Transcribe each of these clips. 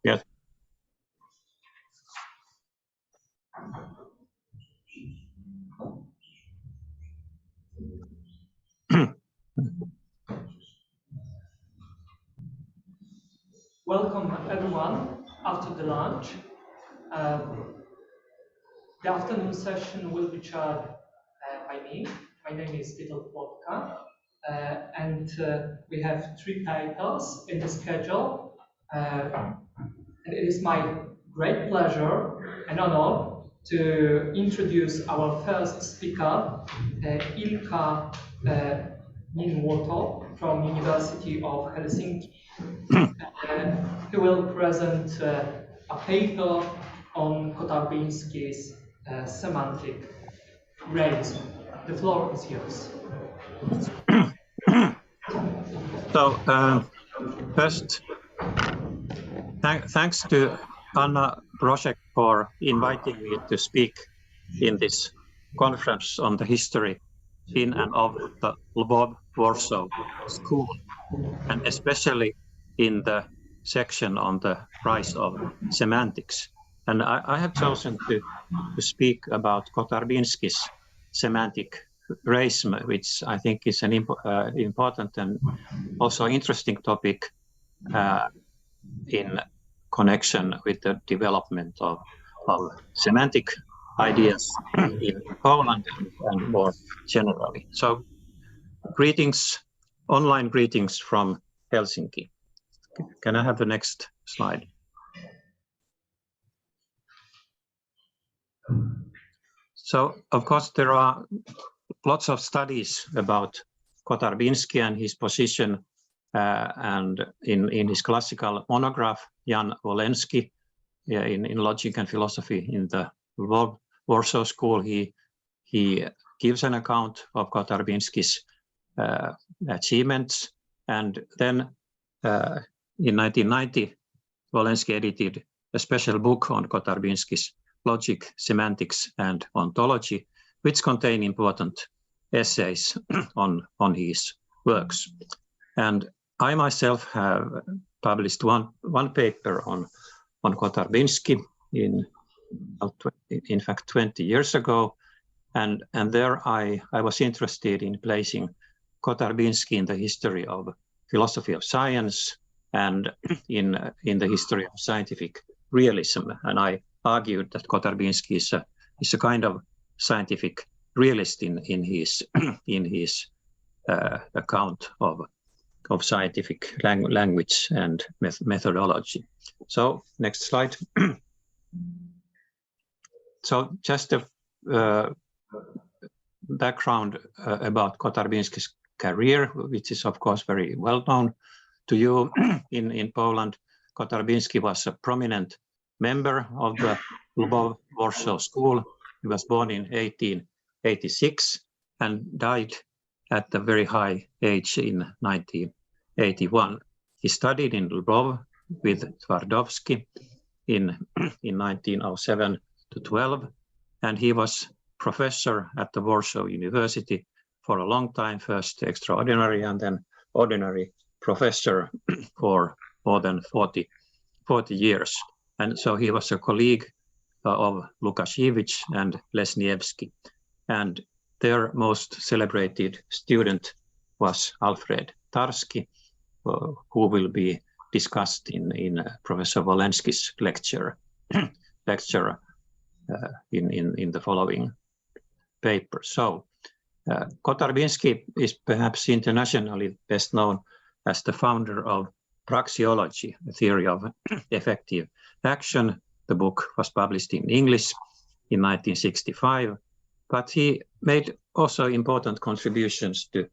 Yes. Welcome everyone after the lunch. The afternoon session will be chaired by me. My name is Lvov-Warsaw, and we have 3 titles in the schedule. And it is my great pleasure and honor to introduce our first speaker, Ilkka NIINILUOTO from University of Helsinki. Who will present a paper on Kotarbiński's semantic Reism. The floor is yours. So first, thanks to BROЖEK for inviting me to speak in this conference on the history in and of the Lvov-Warsaw School, and especially in the section on the rise of semantics. And I have chosen to speak about Kotarbiński's semantic Reism, which I think is an important and also interesting topic in connection with the development of semantic ideas in Poland and more generally. So greetings, online greetings from Helsinki. Can I have the next slide? So, of course, there are lots of studies about Kotarbiński and his position, and in his classical monograph, Jan WOLESKI, in logic and philosophy in the Lvov-Warsaw School, he gives an account of Kotarbiński's achievements, and then in 1990, WOLESKI edited a special book on Kotarbiński's logic, semantics, and ontology, which contain important essays on his works. And I myself have published one paper on Kotarbiński in fact 20 years ago, and there I was interested in placing Kotarbiński in the history of philosophy of science and in the history of scientific realism. And I argued that Kotarbiński is a kind of scientific realist in his account of scientific language and methodology. So next slide. So just a background about Kotarbiński's career, which is of course very well known to you in Poland. Kotarbiński was a prominent member of the Lvov-Warsaw School. He was born in 1886 and died at a very high age in 1981. He studied in Lvov with Twardowski in 1907 to 12, and he was professor at the Warsaw University for a long time, first extraordinary and then ordinary professor for more than 40 years. And so he was a colleague of Ajdukiewicz and Lesniewski. And their most celebrated student was Alfred Tarski, who will be discussed in Professor WOLESKI's lecture in the following paper. So Kotarbiński is perhaps internationally best known as the founder of praxeology, a theory of effective action. The book was published in English in 1965, but he made also important contributions to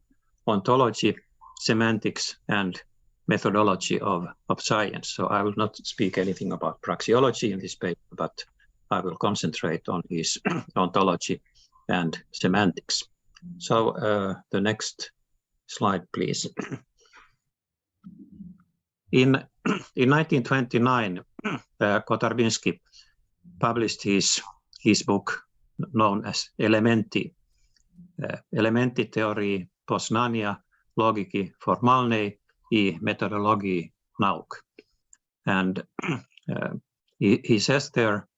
ontology, semantics, and methodology of science. So I will not speak anything about praxeology in this paper, but I will concentrate on his ontology and semantics. So the next slide, please. In 1929, Kotarbiński published his book known as Elementi, Elementi teorii poznania logiki formalnej I metodologii nauk. And he says there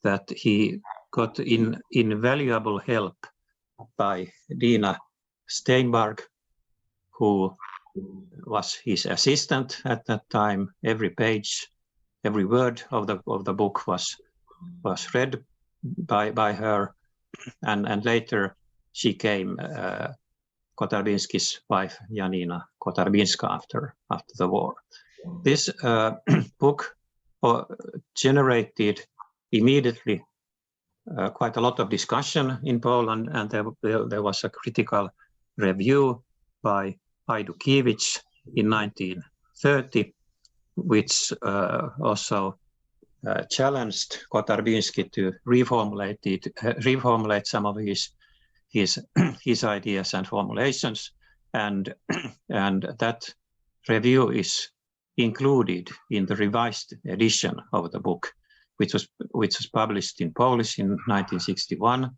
that he got invaluable help by Dina Steinberg, who was his assistant at that time. Every page, every word of the book was read by her, and later she came Kotarbiński's wife Janina Kotarbińska after the war. This book generated immediately quite a lot of discussion in Poland, and there was a critical review by Ajdukiewicz in 1930, which also challenged Kotarbiński to reformulate some of his ideas and formulations, and that review is included in the revised edition of the book, which was published in Polish in 1961,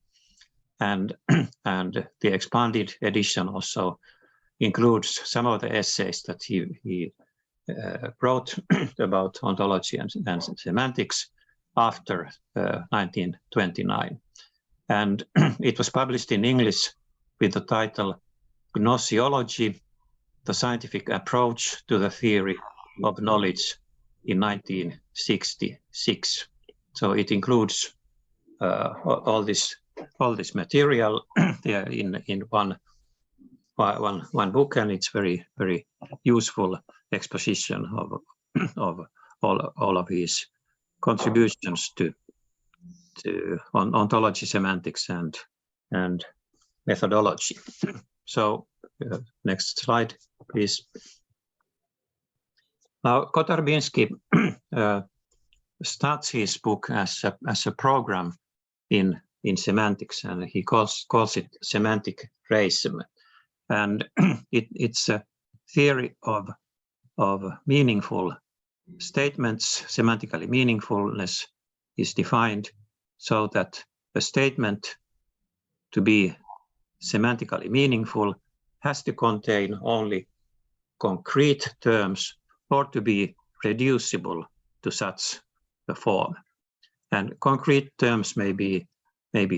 and the expanded edition also includes some of the essays that he wrote about ontology and semantics after 1929. And it was published in English with the title Gnoseology, the Scientific Approach to the Theory of Knowledge in 1966. So it includes all this material there in one book, and it's very useful exposition of all of his contributions to ontology, semantics, and methodology. So next slide, please. Now Kotarbiński starts his book as a program in semantics, and he calls it semantic reism, and it's a theory of meaningful statements. Semantically meaningfulness is defined so that a statement to be semantically meaningful has to contain only concrete terms or to be reducible to such a form. And concrete terms may be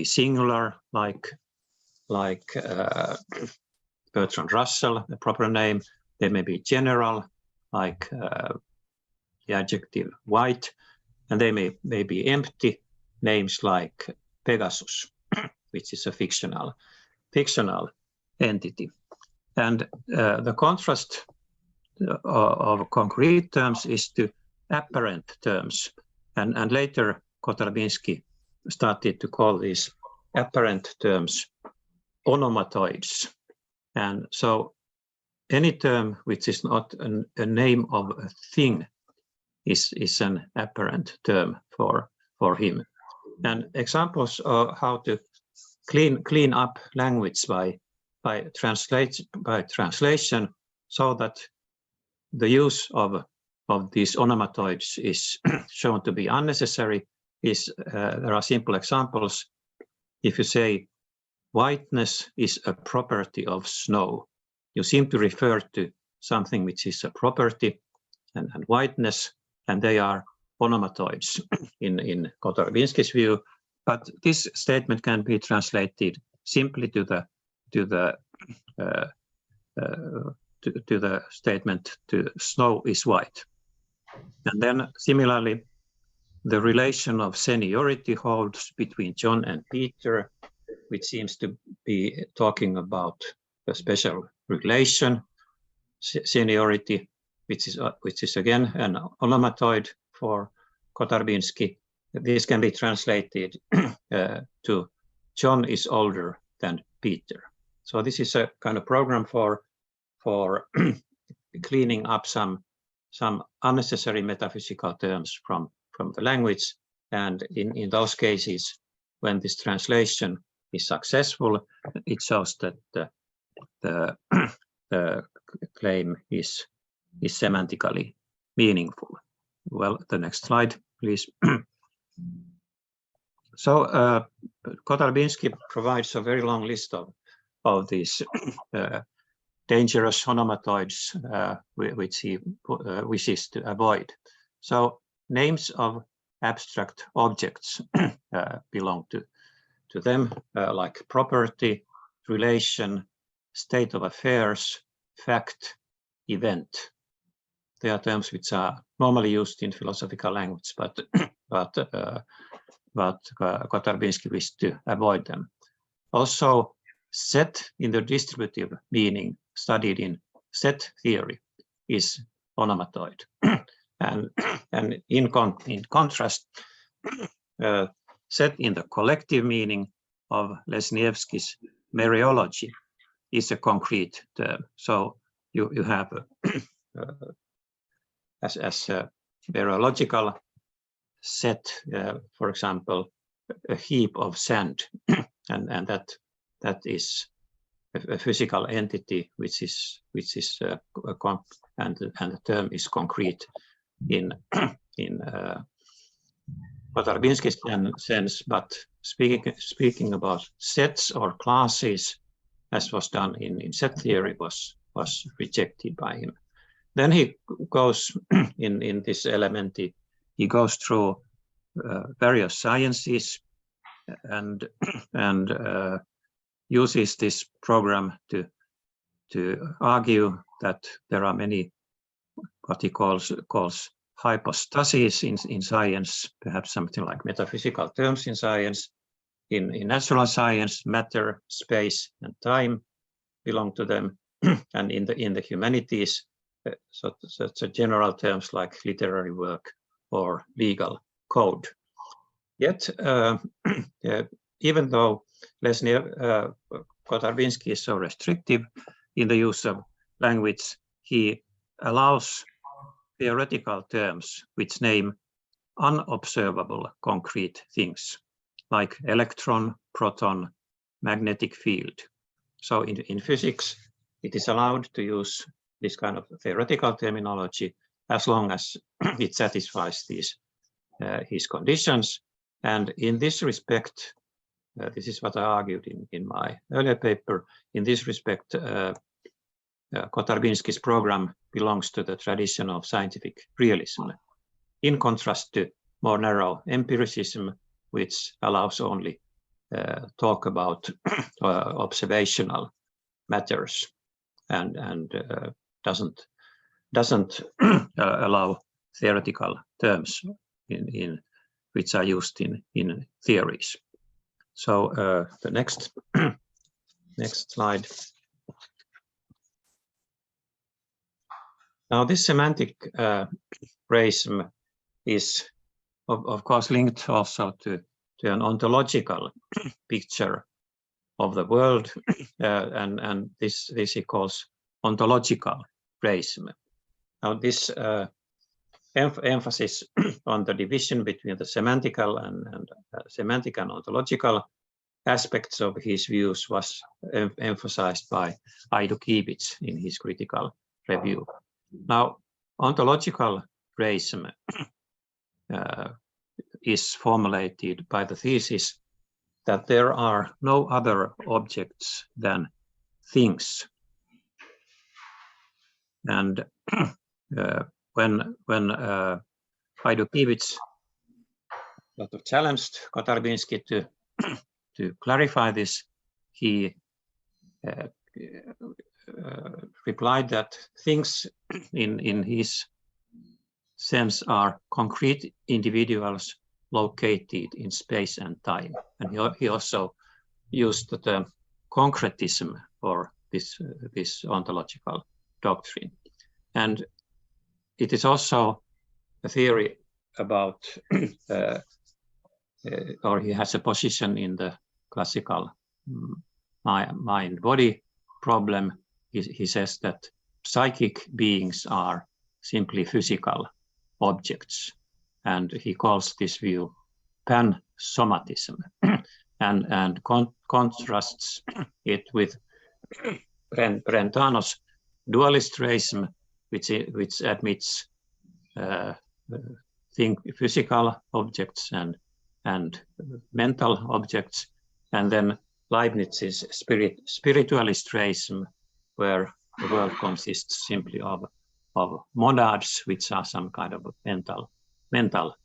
singular, like Bertrand Russell, the proper name. They may be general, like the adjective white, and they may be empty, names like Pegasus, which is a fictional entity. And the contrast of concrete terms is to apparent terms, and later Kotarbiński started to call these apparent terms onomatoids. And so any term which is not a name of a thing is an apparent term for him. And examples of how to clean up language by translation, so that the use of these onomatoids is shown to be unnecessary, is there are simple examples. If you say whiteness is a property of snow, you seem to refer to something which is a property and whiteness, and they are onomatoids in Kotarbiński's view. But this statement can be translated simply to the statement to snow is white. And then similarly, the relation of seniority holds between John and Peter, which seems to be talking about a special relation. Seniority, which is again an onomatoid for Kotarbiński. This can be translated to John is older than Peter. So this is a kind of program for cleaning up some unnecessary metaphysical terms from the language, and in those cases when this translation is successful, it shows that the claim is semantically meaningful. Well, the next slide, please. So Kotarbiński provides a very long list of these dangerous onomatoids which he wishes to avoid. So names of abstract objects belong to them, like property, relation, state of affairs, fact, event. They are terms which are normally used in philosophical language, but Kotarbiński wished to avoid them. Also, set in the distributive meaning studied in set theory is onomatoid. and in contrast, set in the collective meaning of Lesniewski's mereology is a concrete term. So you have as a mereological set, for example, a heap of sand, and that is a physical entity which is and the term is concrete in Kotarbiński's sense. But speaking about sets or classes, as was done in set theory, was rejected by him. Then he goes in this element. He goes through various sciences and uses this program to argue that there are many what he calls hypostases in science, perhaps something like metaphysical terms in science. In natural science, matter, space, and time belong to them, and in the humanities, so general terms like literary work or legal code. Yet, even though Kotarbiński is so restrictive in the use of language, he allows theoretical terms which name unobservable concrete things, like electron, proton, magnetic field. So in physics, it is allowed to use this kind of theoretical terminology as long as it satisfies his conditions. And in this respect, this is what I argued in my earlier paper. In this respect, Kotarbiński's program belongs to the tradition of scientific realism, in contrast to more narrow empiricism, which allows only talk about observational matters and doesn't allow theoretical terms which are used in theories. So the next slide. Now this semantic reism is of course linked also to an ontological picture of the world, and this he calls ontological reism. Now this emphasis on the division between the semantic and ontological aspects of his views was emphasized by Ajdukiewicz in his critical review. Now, ontological reism is formulated by the thesis that there are no other objects than things. And when Ajdukiewicz sort of challenged Kotarbiński to clarify this, he replied that things in his sense are concrete individuals located in space and time. And he also used the term concretism for this ontological doctrine. And it is also a theory about, or he has a position in the classical mind-body problem. He says that psychic beings are simply physical objects, and he calls this view pansomatism, and contrasts it with Brentano's dualist reism, which admits physical objects and mental objects, and then Leibniz's spiritualist reism, where the world consists simply of monads, which are some kind of mental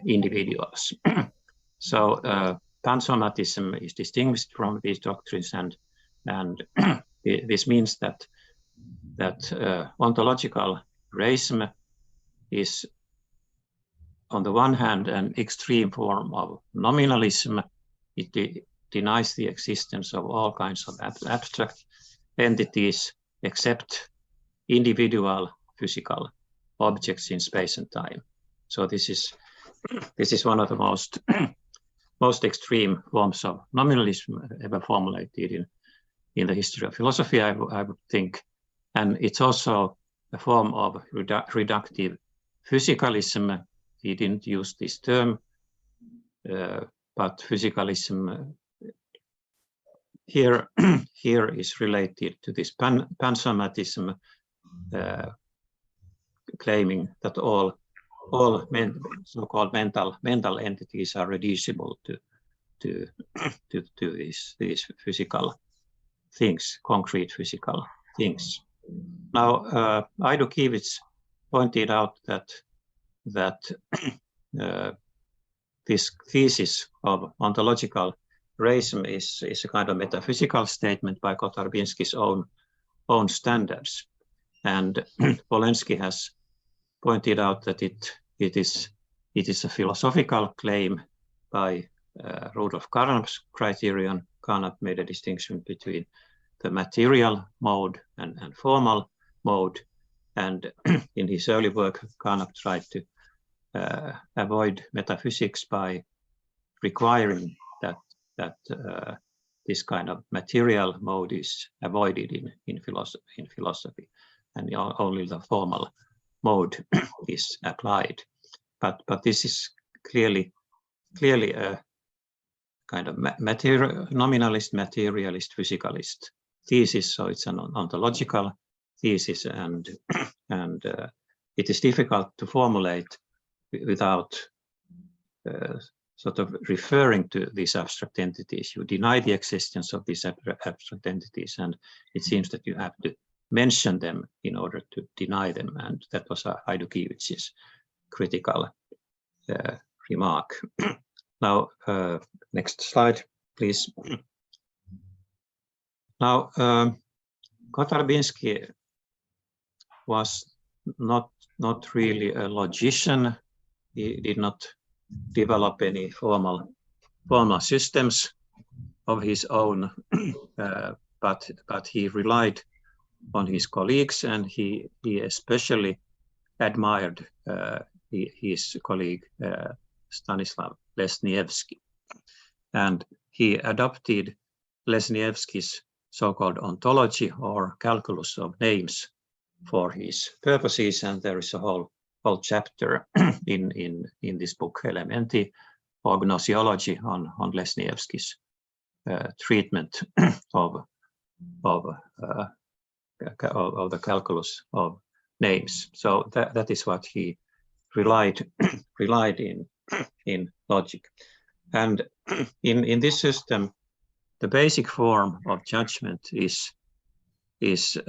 individuals. So pansomatism is distinguished from these doctrines, and this means that ontological reism is, on the one hand, an extreme form of nominalism. It denies the existence of all kinds of abstract entities except individual physical objects in space and time. So this is one of the most extreme forms of nominalism ever formulated in the history of philosophy, I would think. And it's also a form of reductive physicalism. He didn't use this term, but physicalism here is related to this pansomatism, claiming that all so-called mental entities are reducible to these physical things, concrete physical things. Now, Ajdukiewicz pointed out that this thesis of ontological reism is a kind of metaphysical statement by Kotarbiński's own standards, and WOLESKI has pointed out that it is a philosophical claim by Rudolf Carnap's criterion. Carnap made a distinction between the material mode and formal mode, and in his early work, Carnap tried to avoid metaphysics by requiring that this kind of material mode is avoided in philosophy, and only the formal mode is applied. But this is clearly a kind of nominalist, materialist, physicalist thesis. So it's an ontological thesis, and it is difficult to formulate without sort of referring to these abstract entities. You deny the existence of these abstract entities, and it seems that you have to mention them in order to deny them, and that was Ajdukiewicz's critical remark. Now, next slide, please. Now, Kotarbiński was not really a logician. He did not develop any formal systems of his own, but he relied on his colleagues, and he especially admired his colleague Stanislav Lesniewski, and he adopted Lesniewski's so-called ontology or calculus of names for his purposes, and there is a whole chapter in this book, Elementi, or gnosiology, on Lesniewski's treatment of the calculus of names. So that is what he relied in logic. And in this system, the basic form of judgment is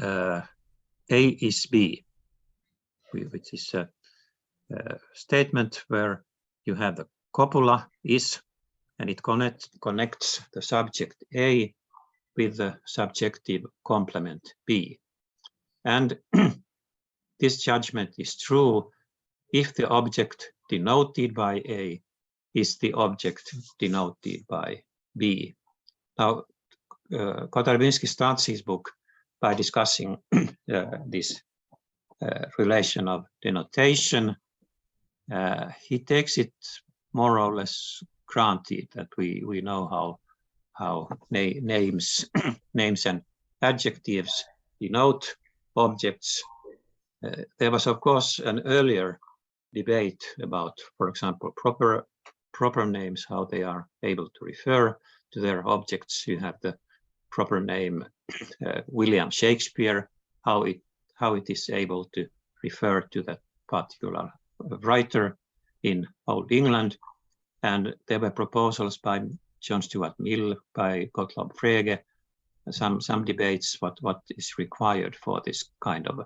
A is B, which is a statement where you have the copula is, and it connects the subject A with the subjective complement B. And this judgment is true if the object denoted by A is the object denoted by B. Now, Kotarbiński starts his book by discussing this relation of denotation. He takes it more or less granted that we know how names and adjectives denote objects. There was, of course, an earlier debate about, for example, proper names, how they are able to refer to their objects. You have the proper name William Shakespeare, how it is able to refer to that particular writer in Old England. And there were proposals by John Stuart Mill, by Gottlob Frege, some debates what is required for this kind of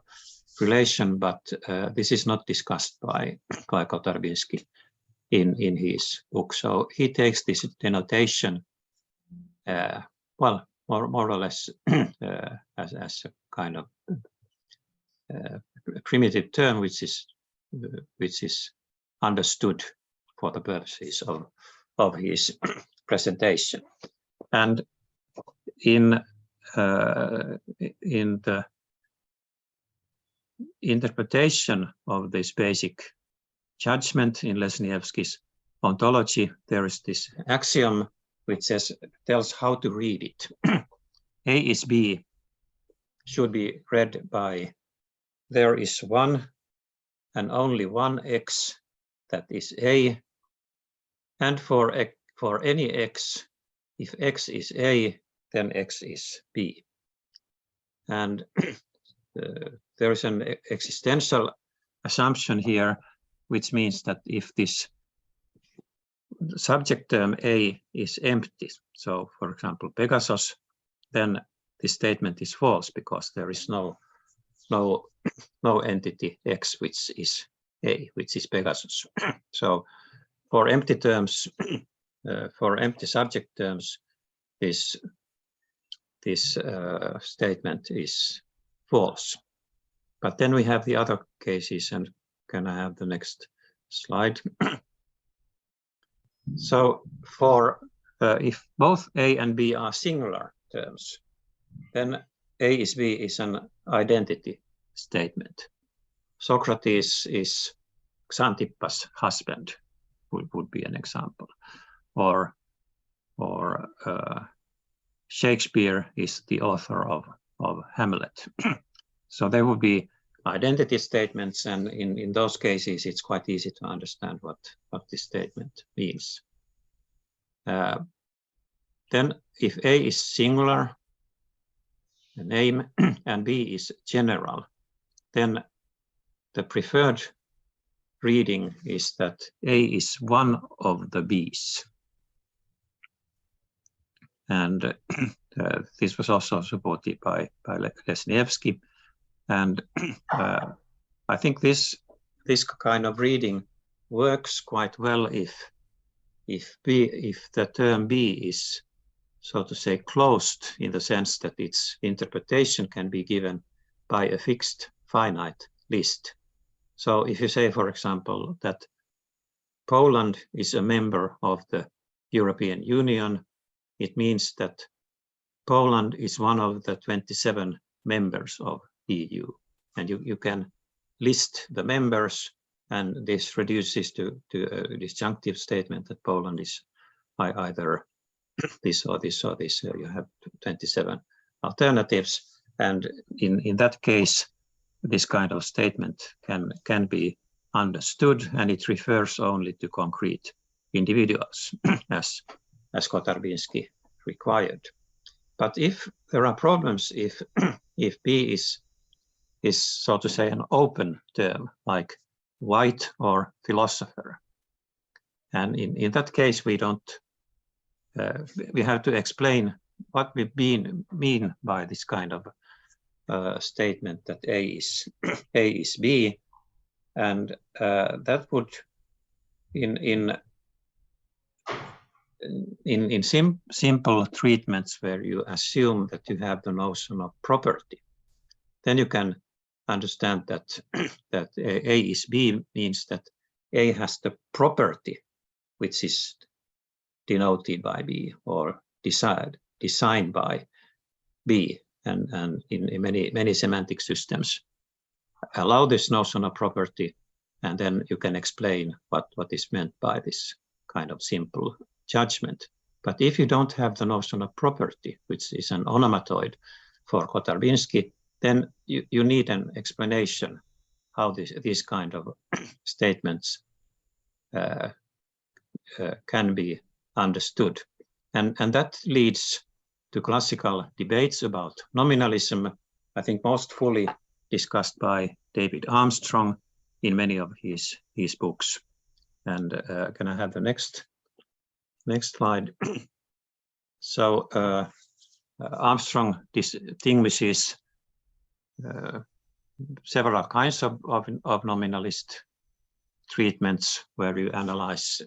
relation, but this is not discussed by Kotarbiński in his book. So he takes this denotation, well, more or less as a kind of primitive term, which is understood for the purposes of his presentation. And in the interpretation of this basic judgment in Lesniewski's ontology, there is this axiom which tells how to read it. A is B should be read by there is one and only one X that is A, and for any X, if X is A, then X is B. And there is an existential assumption here, which means that if this subject term A is empty, so for example Pegasus, then this statement is false because there is no entity X which is A, which is Pegasus. So for empty terms, for empty subject terms, this statement is false. But then we have the other cases, and can I have the next slide? So for if both A and B are singular terms, then A is B is an identity statement. Socrates is Xantippa's husband, would be an example. Or Shakespeare is the author of Hamlet. So there would be identity statements, and in those cases it's quite easy to understand what this statement means. Then if A is singular, the name, and B is general, then the preferred reading is that A is one of the B's. And this was also supported by Lesniewski. And I think this kind of reading works quite well if the term B is, so to say, closed, in the sense that its interpretation can be given by a fixed finite list. So if you say, for example, that Poland is a member of the European Union, it means that Poland is one of the 27 members of EU, and you can list the members, and this reduces to a disjunctive statement that Poland is either this or this or this. You have 27 alternatives, and in that case, this kind of statement can be understood, and it refers only to concrete individuals, as Kotarbiński required. But if there are problems, if B is so to say an open term, like white or philosopher, and in that case we don't we have to explain what we mean by this kind of statement that A is B, and that would in simple treatments where you assume that you have the notion of property, then you can understand that A is B means that A has the property which is denoted by B or designed by B, and in many semantic systems allow this notion of property, and then you can explain what is meant by this kind of simple judgment. But if you don't have the notion of property, which is an onomatoid for Kotarbiński, then you need an explanation how these kind of statements can be understood. And that leads to classical debates about nominalism, I think most fully discussed by David Armstrong in many of his books. And can I have the next slide? So Armstrong distinguishes several kinds of nominalist treatments where you analyze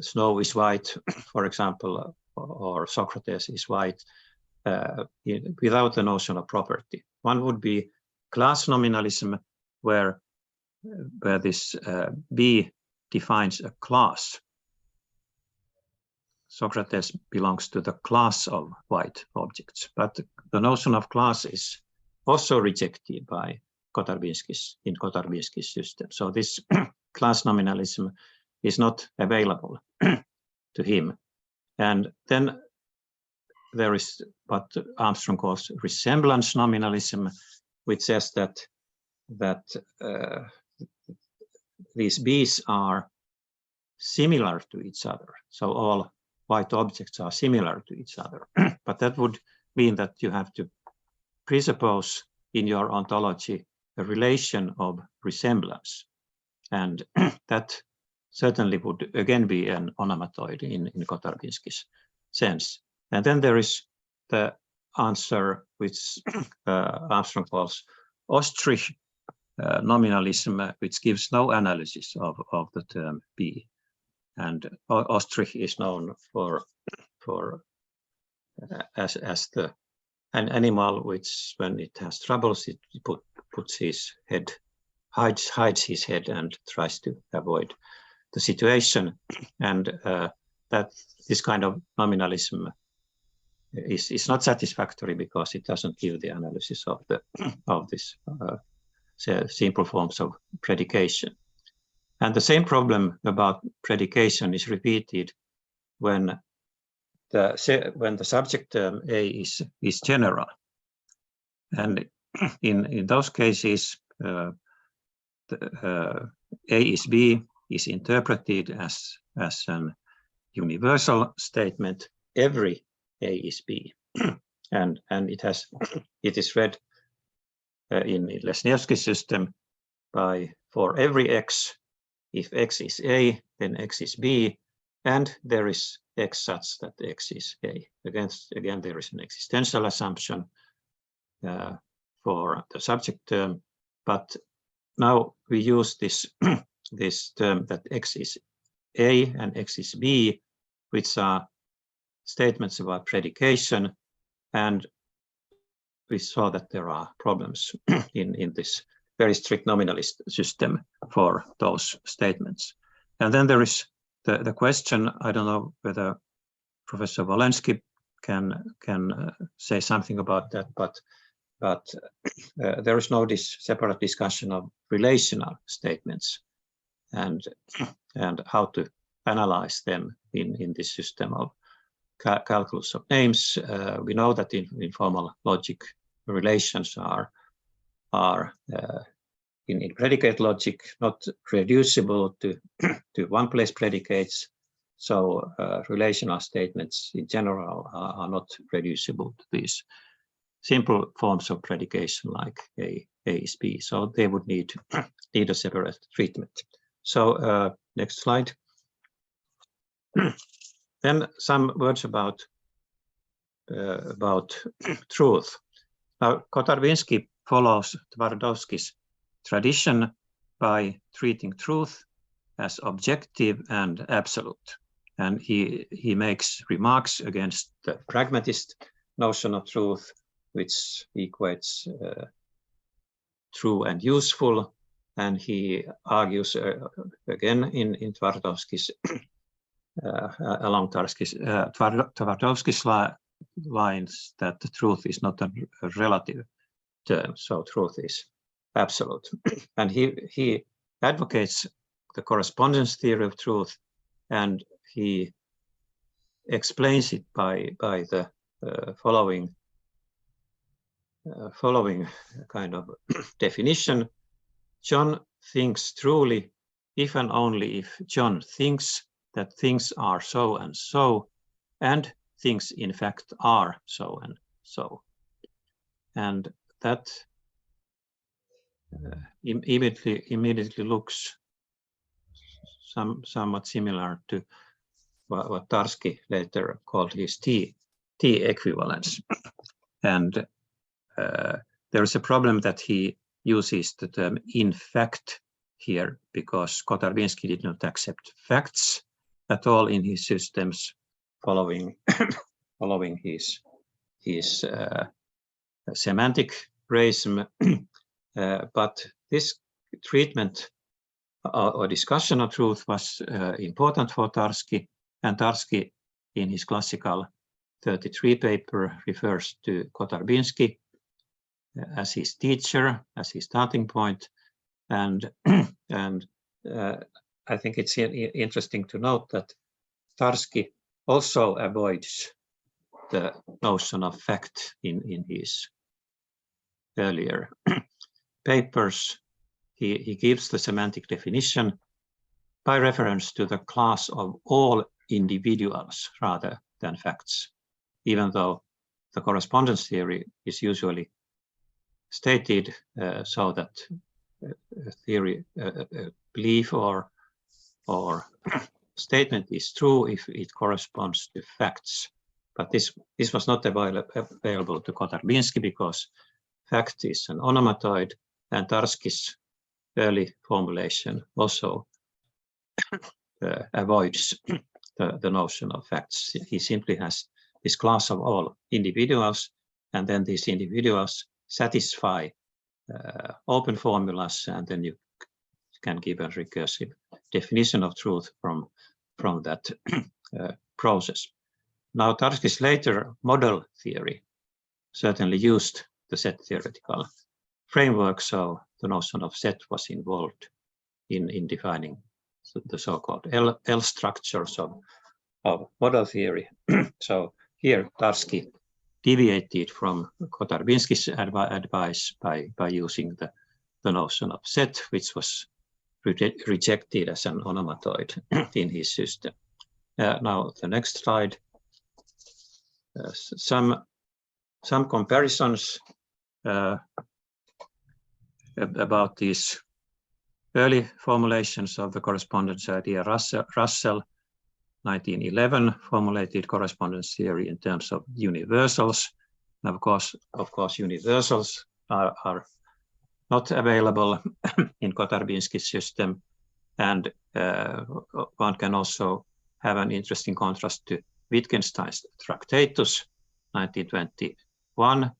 snow is white, for example, or Socrates is white, without the notion of property. One would be class nominalism, where this B defines a class. Socrates belongs to the class of white objects, but the notion of class is also rejected by Kotarbiński's system. So this class nominalism is not available to him. And then there is what Armstrong calls resemblance nominalism, which says that these B's are similar to each other. So all white objects are similar to each other. But that would mean that you have to presuppose in your ontology a relation of resemblance. And that certainly would again be an onomatoid in Kotarbiński's sense. And then there is the answer which Armstrong calls ostrich nominalism, which gives no analysis of the term B. And ostrich is known as an animal which, when it has troubles, it puts his head, hides his head and tries to avoid the situation. And that this kind of nominalism is not satisfactory because it doesn't give the analysis of this simple forms of predication. And the same problem about predication is repeated when the subject term A is general. And in those cases, A is B is interpreted as an universal statement. Every A is B, and it is read in Lesniewski's system for every X. If X is A, then X is B, and there is X such that X is A. Again, there is an existential assumption for the subject term, but now we use this term that X is A and X is B, which are statements about predication, and we saw that there are problems in this very strict nominalist system for those statements. And then there is the question, I don't know whether Professor WOLESKI can say something about that, but there is no separate discussion of relational statements and how to analyze them in this system of calculus of names. We know that in formal logic, relations are in predicate logic not reducible to one-place predicates. So relational statements in general are not reducible to these simple forms of predication like A is B. So they would need a separate treatment. So next slide. Then some words about truth. Now, Kotarbiński follows Twardowski's tradition by treating truth as objective and absolute. And he makes remarks against the pragmatist notion of truth, which equates true and useful. And he argues again in Twardowski's along Twardowski's lines that the truth is not a relative term, so truth is absolute. And he advocates the correspondence theory of truth, and he explains it by the following kind of definition. John thinks truly if and only if John thinks that things are so and so, and things in fact are so and so. And that immediately looks somewhat similar to what Tarski later called his T equivalence. And there is a problem that he uses the term in fact here, because Kotarbiński did not accept facts at all in his systems following following his semantic reism, but this treatment or discussion of truth was important for Tarski, and Tarski in his classical 33 paper refers to Kotarbiński as his teacher, as his starting point, and I think it's interesting to note that Tarski also avoids the notion of fact in his earlier papers. He gives the semantic definition by reference to the class of all individuals rather than facts, even though the correspondence theory is usually stated so that theory, belief or statement is true if it corresponds to facts. But this was not available to Kotarbiński because fact is an onomatoid, and Tarski's early formulation also avoids the notion of facts. He simply has this class of all individuals, and then these individuals satisfy open formulas, and then you can give a recursive definition of truth from that process. Now, Tarski's later model theory certainly used the set theoretical framework, so the notion of set was involved in defining the so-called L structures of model theory. So here Tarski deviated from Kotarbiński's advice by using the notion of set, which was rejected as an onomatoid in his system. Now the next slide. Some comparisons about these early formulations of the correspondence idea. Russell, 1911, formulated correspondence theory in terms of universals. And of course, universals are not available in Kotarbiński's system, and one can also have an interesting contrast to Wittgenstein's Tractatus, 1921,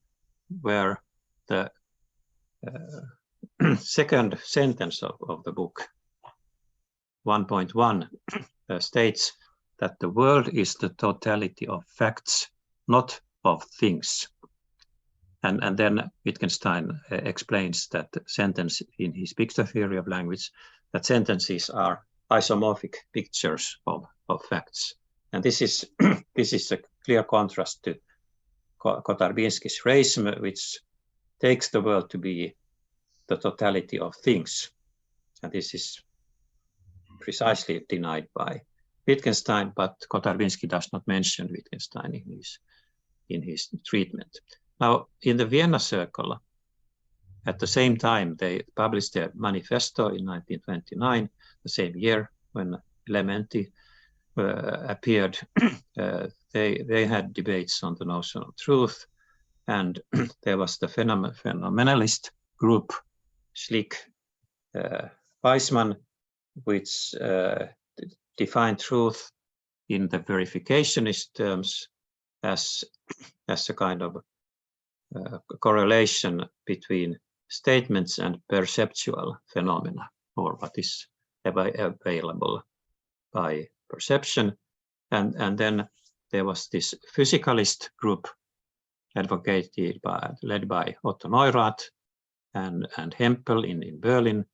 where the second sentence of the book, 1.1, states that the world is the totality of facts, not of things. And then Wittgenstein explains that sentence in his picture theory of language, that sentences are isomorphic pictures of facts. And this is a clear contrast to Kotarbiński's Reism, which takes the world to be the totality of things. And this is precisely denied by Wittgenstein, but Kotarbiński does not mention Wittgenstein in his treatment. Now, in the Vienna Circle, at the same time, they published their manifesto in 1929, the same year when Elementi appeared. They had debates on the notion of truth, and there was the phenomenalist group, Schlick, Weismann, which defined truth in the verificationist terms as a kind of correlation between statements and perceptual phenomena, or what is available by perception. And then there was this physicalist group led by Otto Neurath and Hempel in Berlin,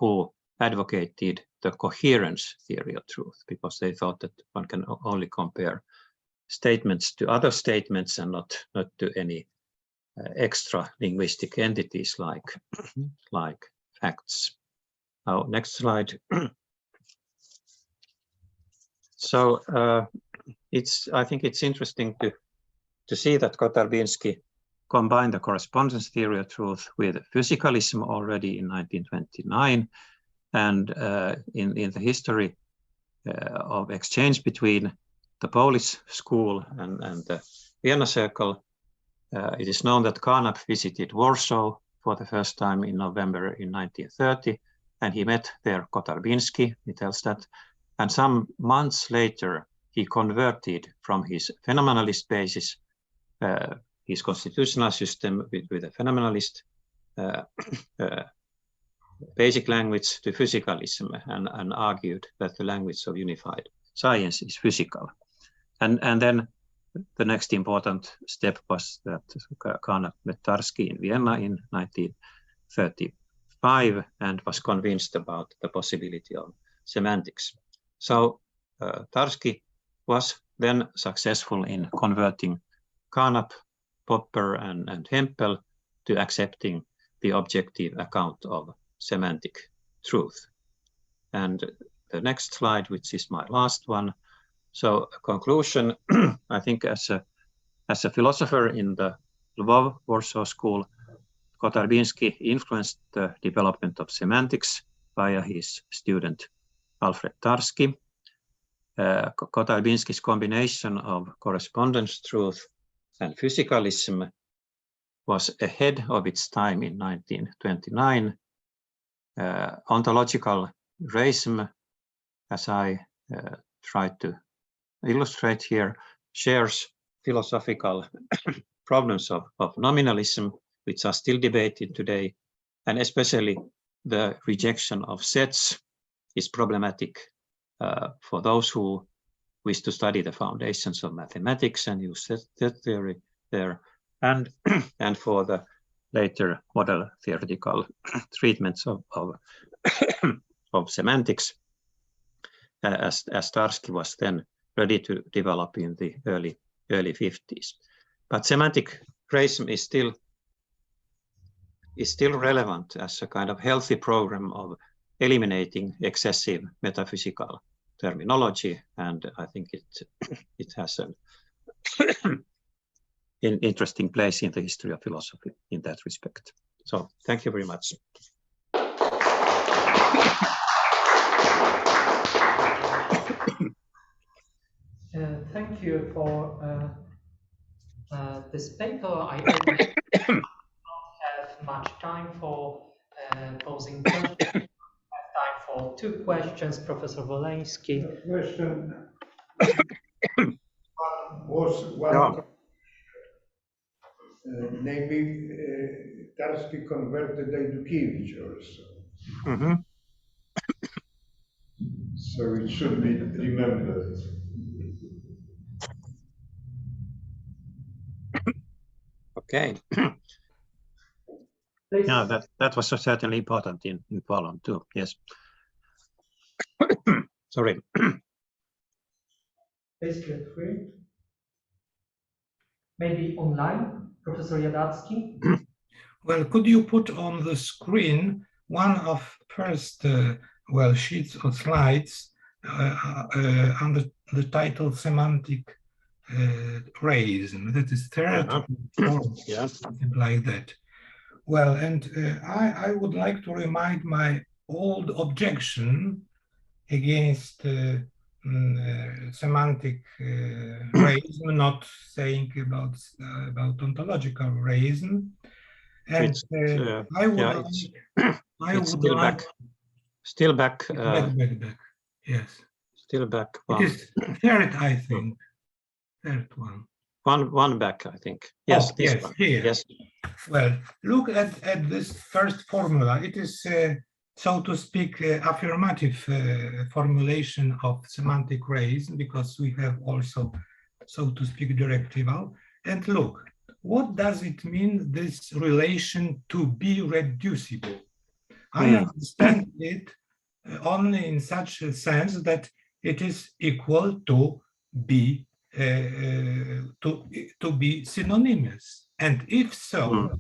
who advocated the coherence theory of truth, because they thought that one can only compare statements to other statements and not to any extra linguistic entities like facts. Now, next slide. So I think it's interesting to see that Kotarbiński combined the correspondence theory of truth with physicalism already in 1929, and in the history of exchange between the Polish school and the Vienna Circle, It is known that Carnap visited Warsaw for the first time in November in 1930, and he met there Kotarbiński, he tells that. And some months later, he converted from his phenomenalist basis, his constitutional system with a phenomenalist basic language to physicalism, and argued that the language of unified science is physical. And then the next important step was that Carnap met Tarski in Vienna in 1935 and was convinced about the possibility of semantics. So Tarski was then successful in converting Carnap, Popper, and Hempel to accepting the objective account of semantic truth. And the next slide, which is my last one. So a conclusion, I think as a philosopher in the Lvov-Warsaw School, Kotarbiński influenced the development of semantics via his student Alfred Tarski. Kotarbiński's combination of correspondence truth and physicalism was ahead of its time in 1929. Ontological Reism, as I tried to illustrate here, shares philosophical problems of nominalism, which are still debated today, and especially the rejection of sets is problematic for those who wish to study the foundations of mathematics and use set theory there, and for the later model theoretical treatments of semantics, as Tarski was then ready to develop in the early 50s. But semantic reism is still relevant as a kind of healthy program of eliminating excessive metaphysical terminology, and I think it has an interesting place in the history of philosophy in that respect. So thank you very much. Thank you for this paper. I don't have much time for posing questions. I have time for 2 questions, Professor WOLESKI. The question was one. Namely, Tarski converted Ajdukiewicz also. Mm-hmm. So it should be remembered. Okay. Yeah, that was certainly important in Poland too. Yes. Sorry. Please feel free. Maybe online, Professor Jadacki. Well, could you put on the screen one of first sheets or slides under the title Semantic Reism? That is third, Yeah, something like that. Well, and I would like to remind my old objection against semantic reism, not saying about ontological reism. And I would still back. Yes. Still back. It is third, I think. Third one. One back, I think. Yes. Oh, yes, one. here. Yes. Well, look at this first formula. It is, so to speak, affirmative formulation of semantic reism, because we have also, so to speak, directival. And look, what does it mean, this relation to be reducible? I understand it only in such a sense that it is equal to be synonymous. And if so,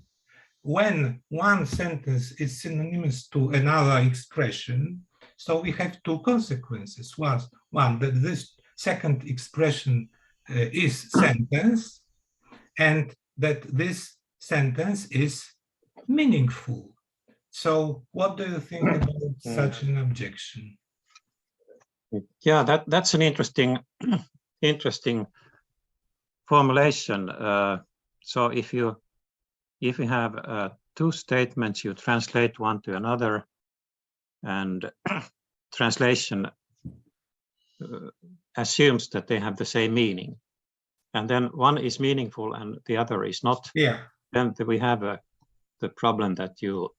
when one sentence is synonymous to another expression, so we have 2 consequences. One, that this second expression is sentence, and that this sentence is meaningful. So what do you think about such an objection? Yeah, that's an interesting formulation. So if you have two statements, you translate one to another, and translation assumes that they have the same meaning, and then one is meaningful and the other is not. Yeah. Then we have the problem that you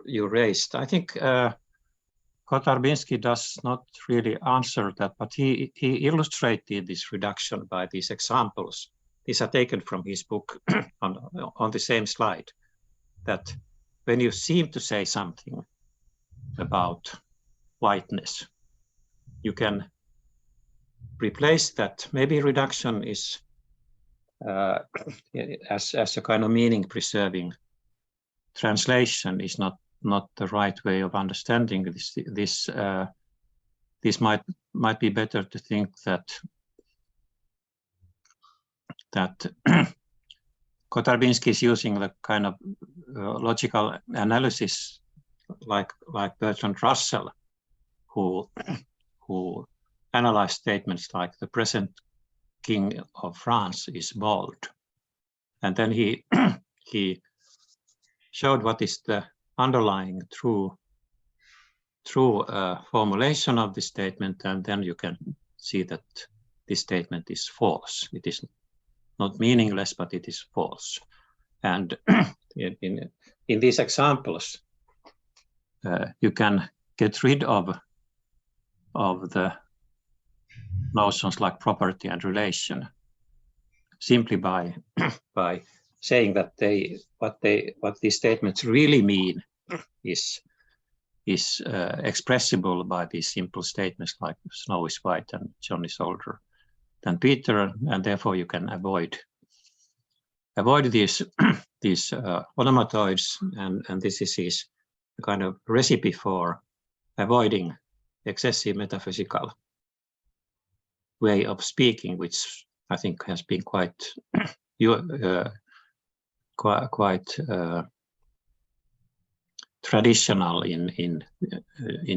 raised. I think Kotarbiński does not really answer that, but he illustrated this reduction by these examples. These are taken from his book on the same slide, that when you seem to say something about whiteness, you can replace that. Maybe reduction is as a kind of meaning preserving translation is not the right way of understanding this. This might be better to think that Kotarbiński is using the kind of logical analysis like Bertrand Russell, who analyzed statements like the present king of France is bald, and then he showed what is the underlying true formulation of this statement, and then you can see that this statement is false. It is not meaningless, but it is false. And in these examples, you can get rid of the notions like property and relation simply by saying that what these statements really mean is expressible by these simple statements like Snow is white and John is older than Peter, and therefore you can avoid these onomatoids, and this is a kind of recipe for avoiding excessive metaphysical way of speaking, which I think has been quite traditional in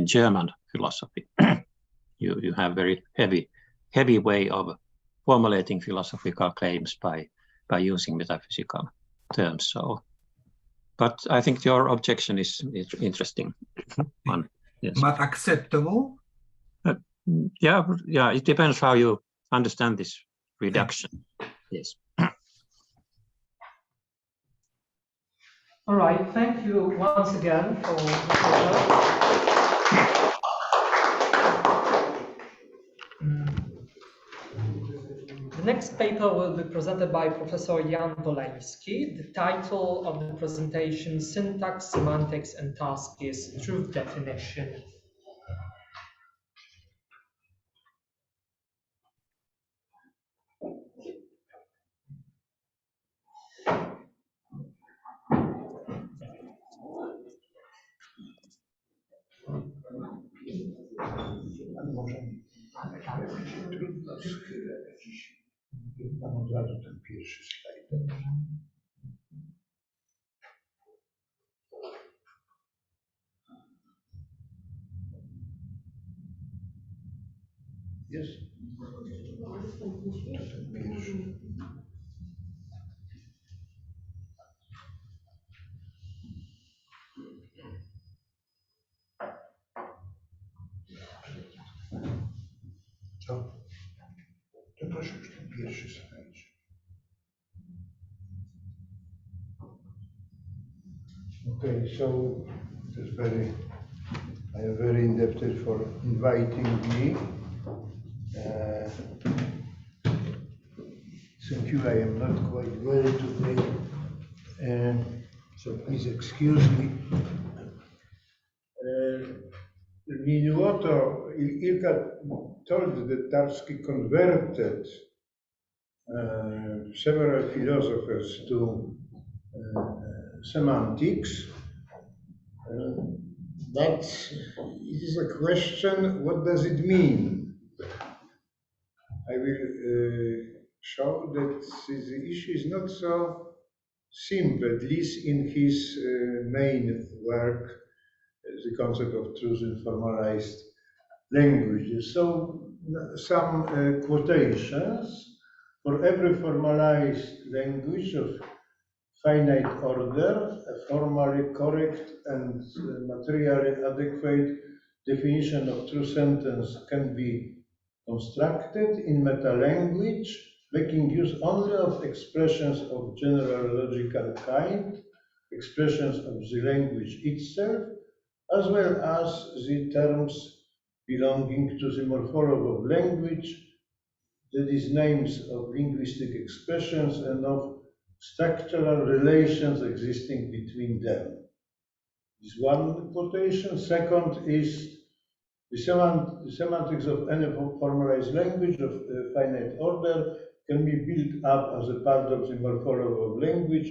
German philosophy. You have very heavy way of formulating philosophical claims by using metaphysical terms. So, but I think your objection is interesting one. Yes. But acceptable? Yeah, it depends how you understand this reduction. Yes. All right, thank you once again for the paper. The next paper will be presented by Professor Jan Woleński. The title of the presentation, Syntax, Semantics, and Tarski is Truth Definition. Mam od razu ten pierwszy slajd. Jest? To ten pierwszy. Co? To proszę już ten pierwszy slajd. Okay, so I am very indebted for inviting me. Thank you. I am not quite well today, so please excuse me. NIINILUOTO, Ilkka told that Tarski converted several philosophers to semantics. But it is a question, what does it mean? I will show that the issue is not so simple, at least in his main work, the concept of truth in formalized languages. So some quotations. For every formalized language of finite order, a formally correct and materially adequate definition of true sentence can be constructed in metalanguage, making use only of expressions of general logical kind, expressions of the language itself, as well as the terms belonging to the morphology of language, that is, names of linguistic expressions and of structural relations existing between them. This one quotation. Second is the semantics of any formalized language of finite order can be built up as a part of the morphology of language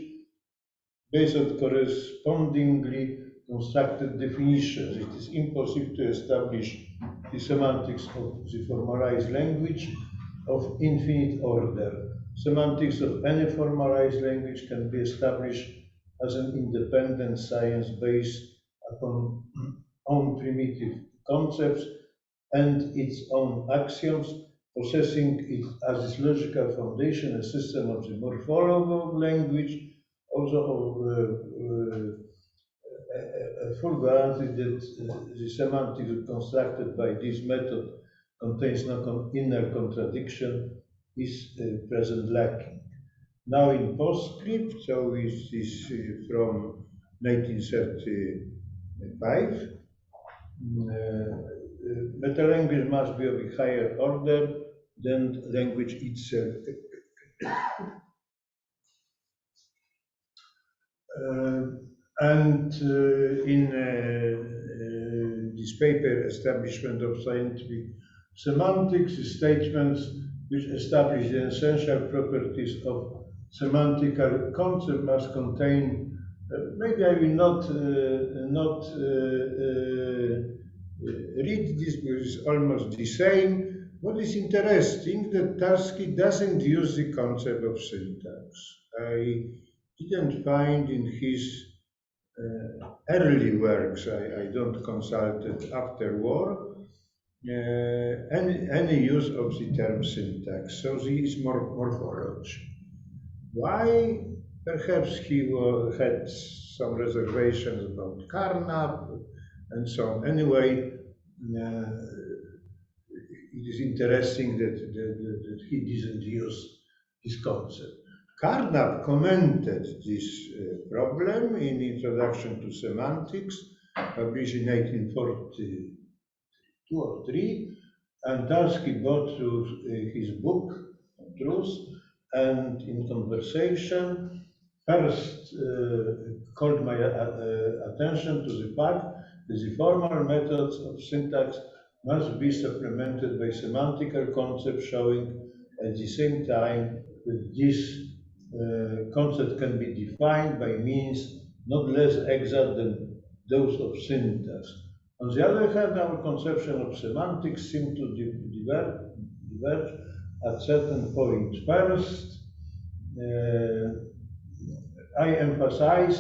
based on correspondingly constructed definitions. It is impossible to establish the semantics of the formalized language of infinite order. Semantics of any formalized language can be established as an independent science based upon own primitive concepts and its own axioms, possessing it as its logical foundation, a system of the morphology of language, also a full guarantee that the semantics constructed by this method contains no inner contradiction is present lacking. Now in postscript, so this is from 1935, metalanguage must be of a higher order than language itself. In this paper, Establishment of Scientific Semantics, the statements which establish the essential properties of semantical concept must contain, maybe I will not read this because it's almost the same. What is interesting that Tarski doesn't use the concept of syntax. I didn't find in his early works, I don't consult it after war, any use of the term syntax. So this is more morphology. Why? Perhaps he had some reservations about Carnap and so on. Anyway, it is interesting that he didn't use this concept. Carnap commented this problem in Introduction to Semantics, published in 1942 or 3, and Tarski brought to his book, Truth, and in conversation, first called my attention to the fact that the formal methods of syntax must be supplemented by semantical concepts showing at the same time that this concept can be defined by means not less exact than those of syntax. On the other hand, our conception of semantics seems to diverge at certain points. First, I emphasize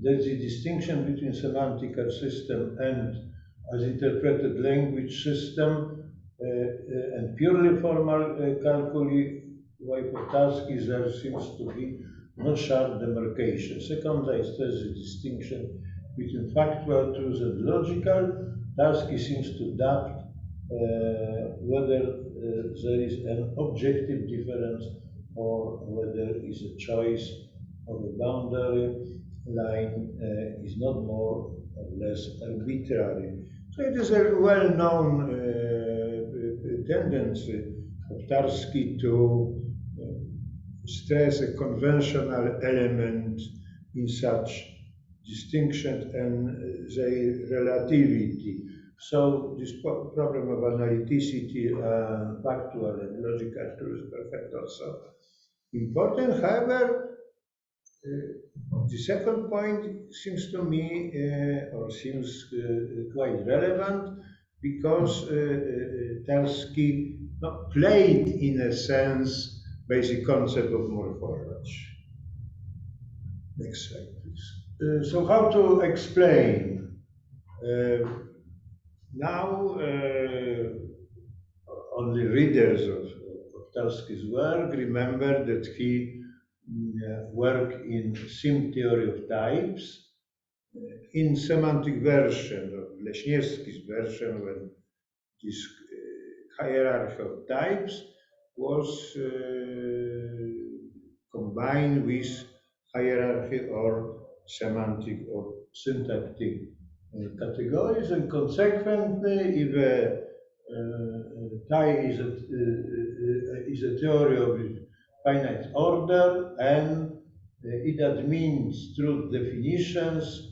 that the distinction between semantical system and as interpreted language system and purely formal calculi, why for Tarski there seems to be no sharp demarcation. Second, I stress the distinction between factual truth and logical. Tarski seems to doubt whether there is an objective difference or whether it is a choice of a boundary line is not more or less arbitrary. So it is a well-known tendency of Tarski to stress a conventional element in such distinction and their relativity. So this problem of analyticity, factual and logical truth is perfect also important. However, the second point seems to me, or seems quite relevant, because Tarski played, in a sense, basic concept of morphology. Next slide, please. So how to explain? Now, only readers of Tarski's work. Remember that he worked in sim theory of types. In semantic version of Leśniewski's version, when this hierarchy of types was combined with hierarchy or semantic or syntactic categories, and consequently, if a type is a theory of finite order, and it admins truth definitions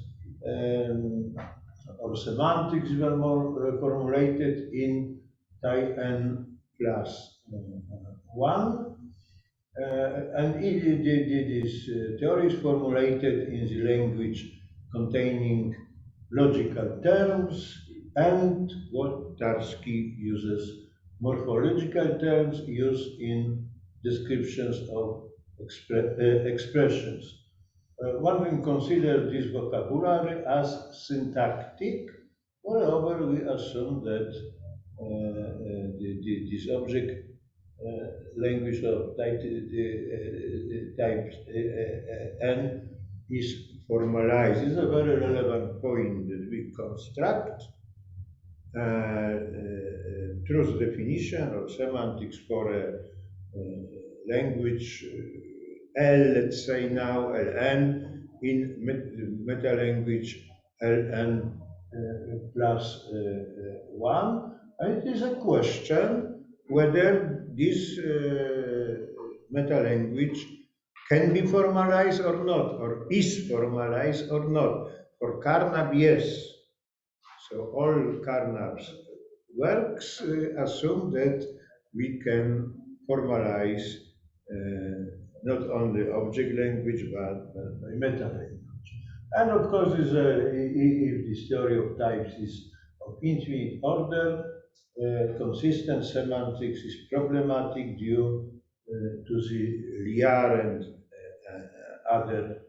or semantics were more formulated in type n plus 1. And this theory is formulated in the language containing logical terms and what Tarski uses, morphological terms used in descriptions of expressions. One can consider this vocabulary as syntactic. Moreover, we assume that this object language of type n is formalized. This is a very relevant point that we construct truth definition or semantics for a language L, let's say now Ln, in meta language Ln plus 1, and it is a question whether this meta language can be formalized or not, or is formalized or not. For Carnap, yes. So all Carnap's works assume that we can formalize not only object language but meta language. And of course, if this theory of types is of infinite order, consistent semantics is problematic due to the Liar and other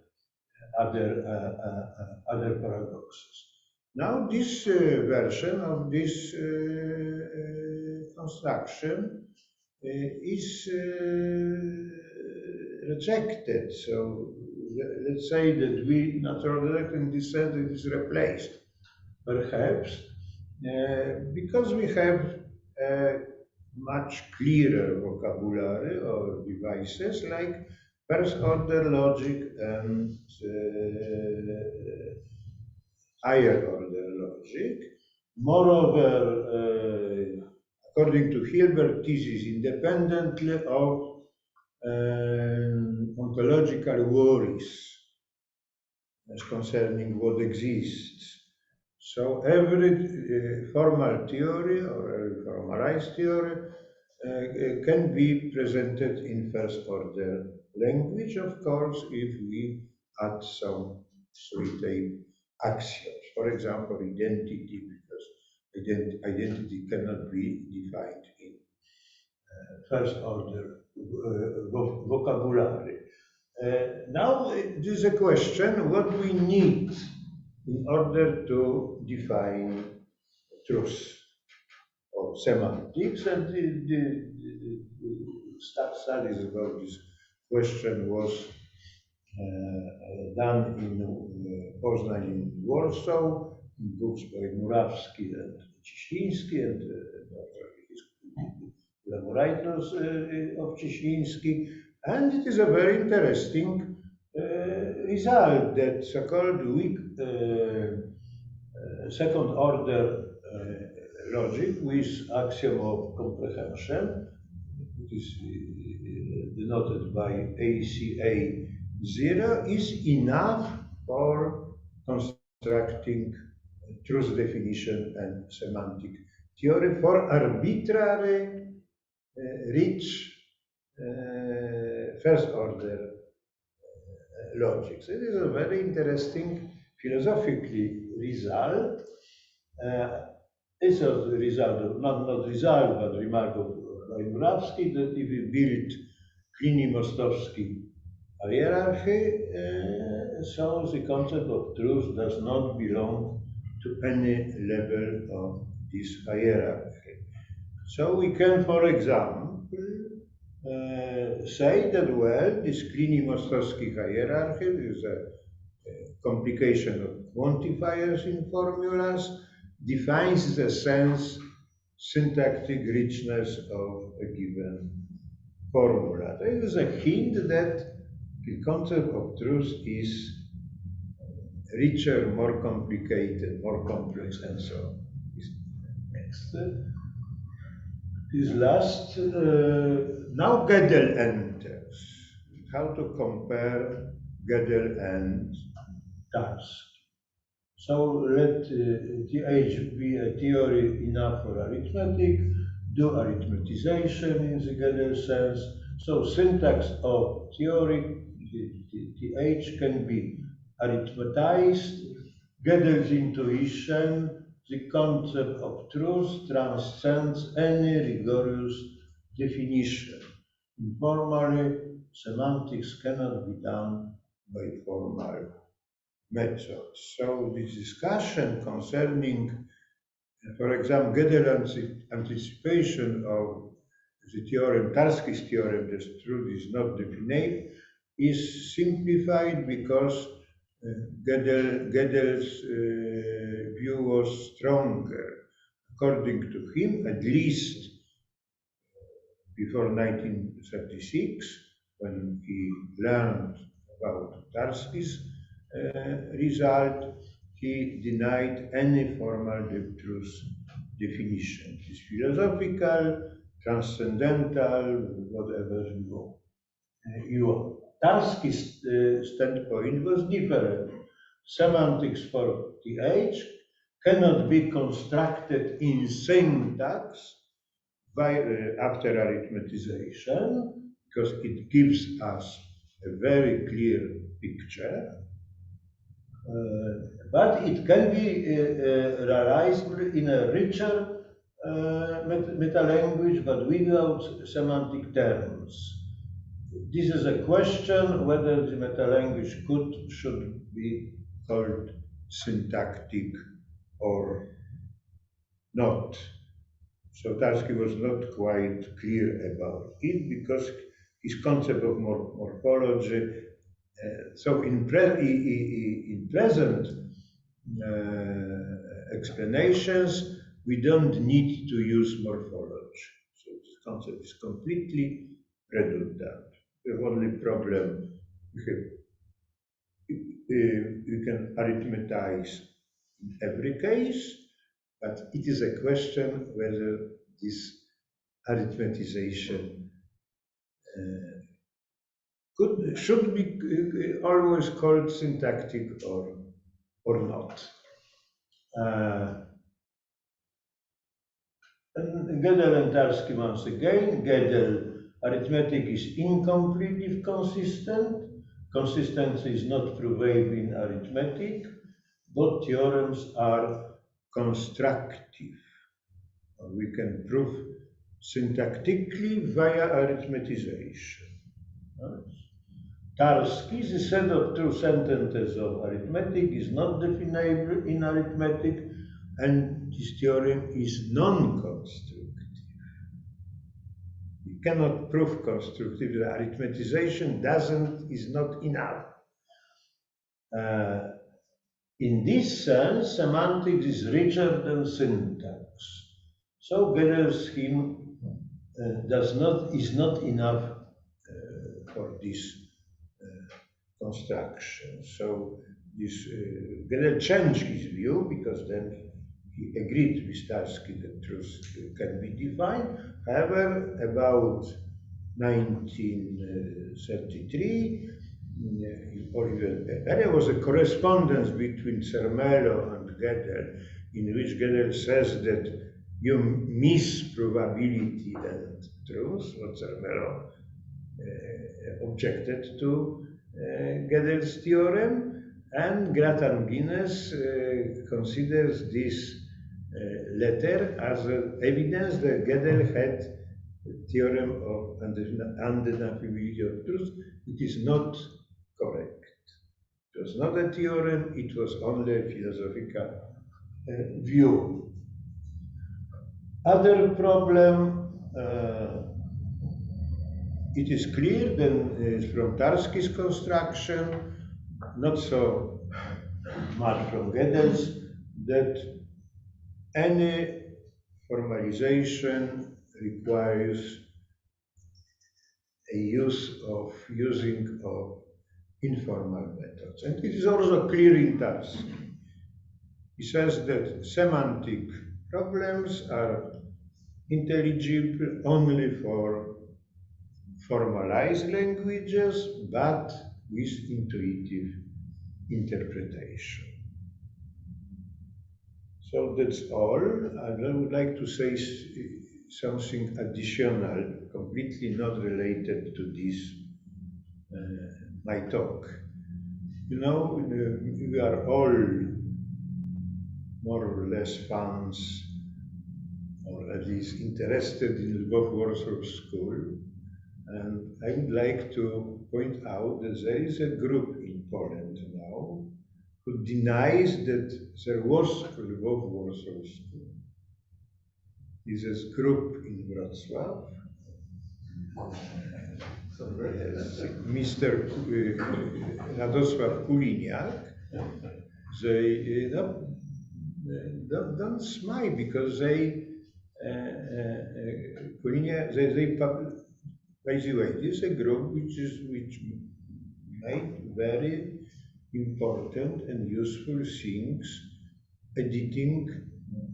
paradoxes. Now, this version of this construction is rejected. So let's say that we natural direct in this sense it is replaced, perhaps, because we have a much clearer vocabulary or devices like first order logic and higher order logic. Moreover, according to Hilbert thesis, independently of ontological worries as concerning what exists. So every formal theory or every formalized theory can be presented in first order language, of course, if we add some suitable axioms. For example, identity, because identity cannot be defined in first order vocabulary. Now, this is a question what we need in order to define truth or semantics, and the studies about this question was done in Poznań, in Warsaw, in books by Murawski and Cieśliński and collaborators of Cieśliński, and it is a very interesting result that so-called weak second order logic with axiom of comprehension, it is denoted by ACA 0, is enough for constructing truth definition and semantic theory for arbitrary rich first order logics. It is a very interesting philosophically result. It's a result of, not result, but remark of Murawski, that if we build Klini-Mostowski hierarchy, so the concept of truth does not belong to any level of this hierarchy. So we can, for example, say that, well, this Klini-Mostrowski hierarchy is a complication of quantifiers in formulas, defines the sense, syntactic richness of a given formula. There is a hint that the concept of truth is richer, more complicated, more complex, and so on. Next. This last, now Gödel enters. How to compare Gödel and Tarski. So let TH be a theory enough for arithmetic, do arithmetization in the Gödel sense. So syntax of theory, TH, can be arithmetized. Gödel's intuition, the concept of truth, transcends any rigorous definition. Informally, semantics cannot be done by formal methods. So this discussion concerning, for example, Gödel's anticipation of the theorem, Tarski's theorem, that truth is not definite, is simplified because Gödel's view was stronger. According to him, at least before 1936, when he learned about Tarski's result, he denied any formal truth definition. It is philosophical, transcendental, whatever you want. Tarski's standpoint was different. Semantics for TH cannot be constructed in syntax after arithmetization, because it gives us a very clear picture, but it can be realized in a richer meta-language, but without semantic terms. This is a question whether the meta-language should be called syntactic or not. So Tarski was not quite clear about it because his concept of morphology. So in present explanations, we don't need to use morphology. So this concept is completely redundant. The only problem, you can arithmetize in every case, but it is a question whether this arithmetization should be always called syntactic or not. And Gödel and Tarski once again. Gödel, arithmetic is incomplete if consistent. Consistency is not provable in arithmetic. Both theorems are constructive. We can prove syntactically via arithmetization. Tarski, the set of true sentences of arithmetic is not definable in arithmetic, and this theorem is non-constructive. We cannot prove constructive. The arithmetization is not enough. In this sense, semantics is richer than syntax. So Gödel's scheme is not enough for this construction. So this Gödel changed his view because then he agreed with Tarski that truth can be defined. However, about 1933, or even there was a correspondence between Zermelo and Gödel, in which Gödel says that you miss probability and truth, what Zermelo objected to Gödel's theorem, and Gratan-Guinness considers this letter as evidence that Gödel had a theorem of undeniability of truth. It is not correct. It was not a theorem, it was only a philosophical view. Other problem, it is clear then from Tarski's construction, not so much from Gödel's, that any formalization requires a using of informal methods. And it is also clear in Tarski. He says that semantic problems are intelligible only for formalized languages, but with intuitive interpretation. So that's all. I would like to say something additional, completely not related to this, my talk. You know, we are all more or less fans, or at least interested in Lvov-Warsaw School. And I would like to point out that there is a group in Poland now who denies that there was a Lvov-Warsaw School. This is a group in Wrocław. Mr. Radosław Kuliniak. They don't smile because they by the way, this is a group which made very important and useful things, editing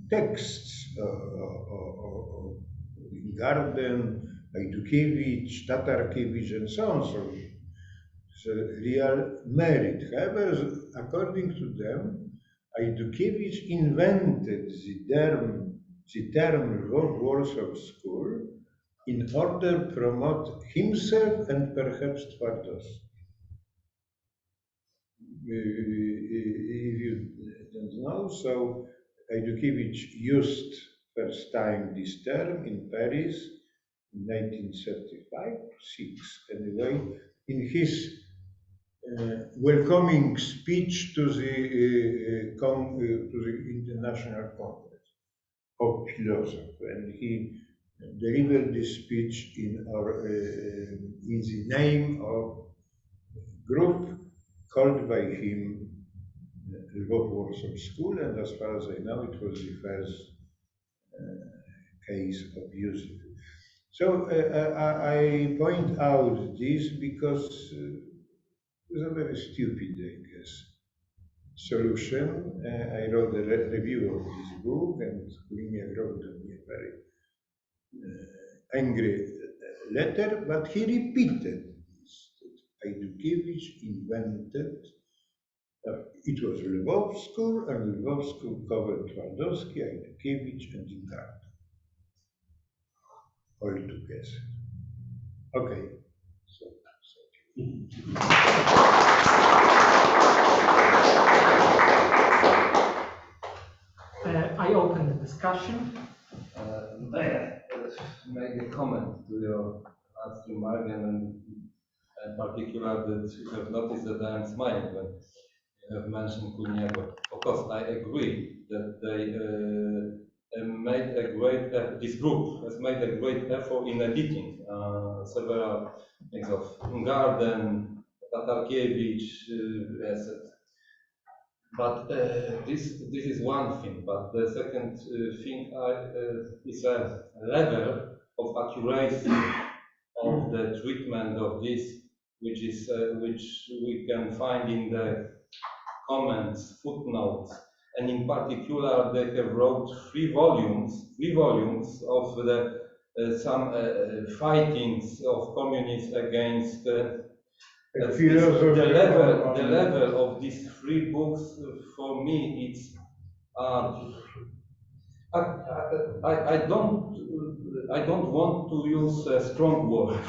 texts of Garden, Ajdukiewicz, Tarski, and so on. So it's a real merit. However, according to them, Ajdukiewicz invented the term Lvov-Warsaw School in order to promote himself and perhaps Twardowski. If you don't know, so Ajdukiewicz used first time this term in Paris in 1935-6. Anyway, in his welcoming speech to the International Congress of Philosophers, and he delivered this speech in the name of group called by him Lvov-Warsaw School, and as far as I know, it was the first case of use. So I point out this because it's a very stupid, I guess, solution. I wrote a review of this book, and Kuliniak wrote me a very angry letter, but he repeated this, that Ajdukiewicz invented, it was Lvov School, and Lvov School covered Twardowski, Ajdukiewicz, and Ilkka, all together. Okay, so I open the discussion. Make a comment to your last remark, and in particular that you have noticed that I am smiling when you have mentioned Kuliniak. Of course, I agree that they made a great, this group has made a great effort in editing several things of Garden, Tarkiewicz, etc. But this is one thing. But the second thing is a level of accuracy of the treatment of this, which is which we can find in the comments, footnotes, and in particular they have wrote three volumes of the some fightings of communists against. The level of these three books for me, it's I don't want to use a strong word,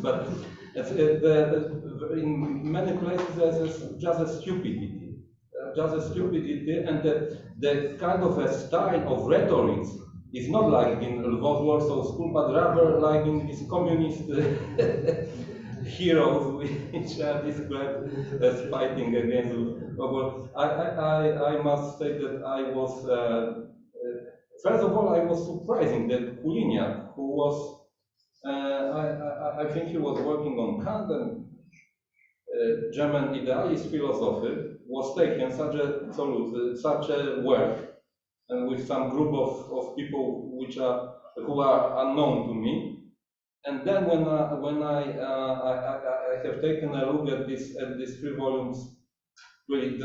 but in many places there's just a stupidity, and the kind of a style of rhetoric is not like in Lvov-Warsaw School, but rather like in these communist heroes which are described as fighting against. I must say that I was first of all I was surprising that Kuliniak, who was I think he was working on Kant, and German idealist philosophy was taken such a work, and with some group of people who are unknown to me. And then when I have taken a look at these 3 volumes, really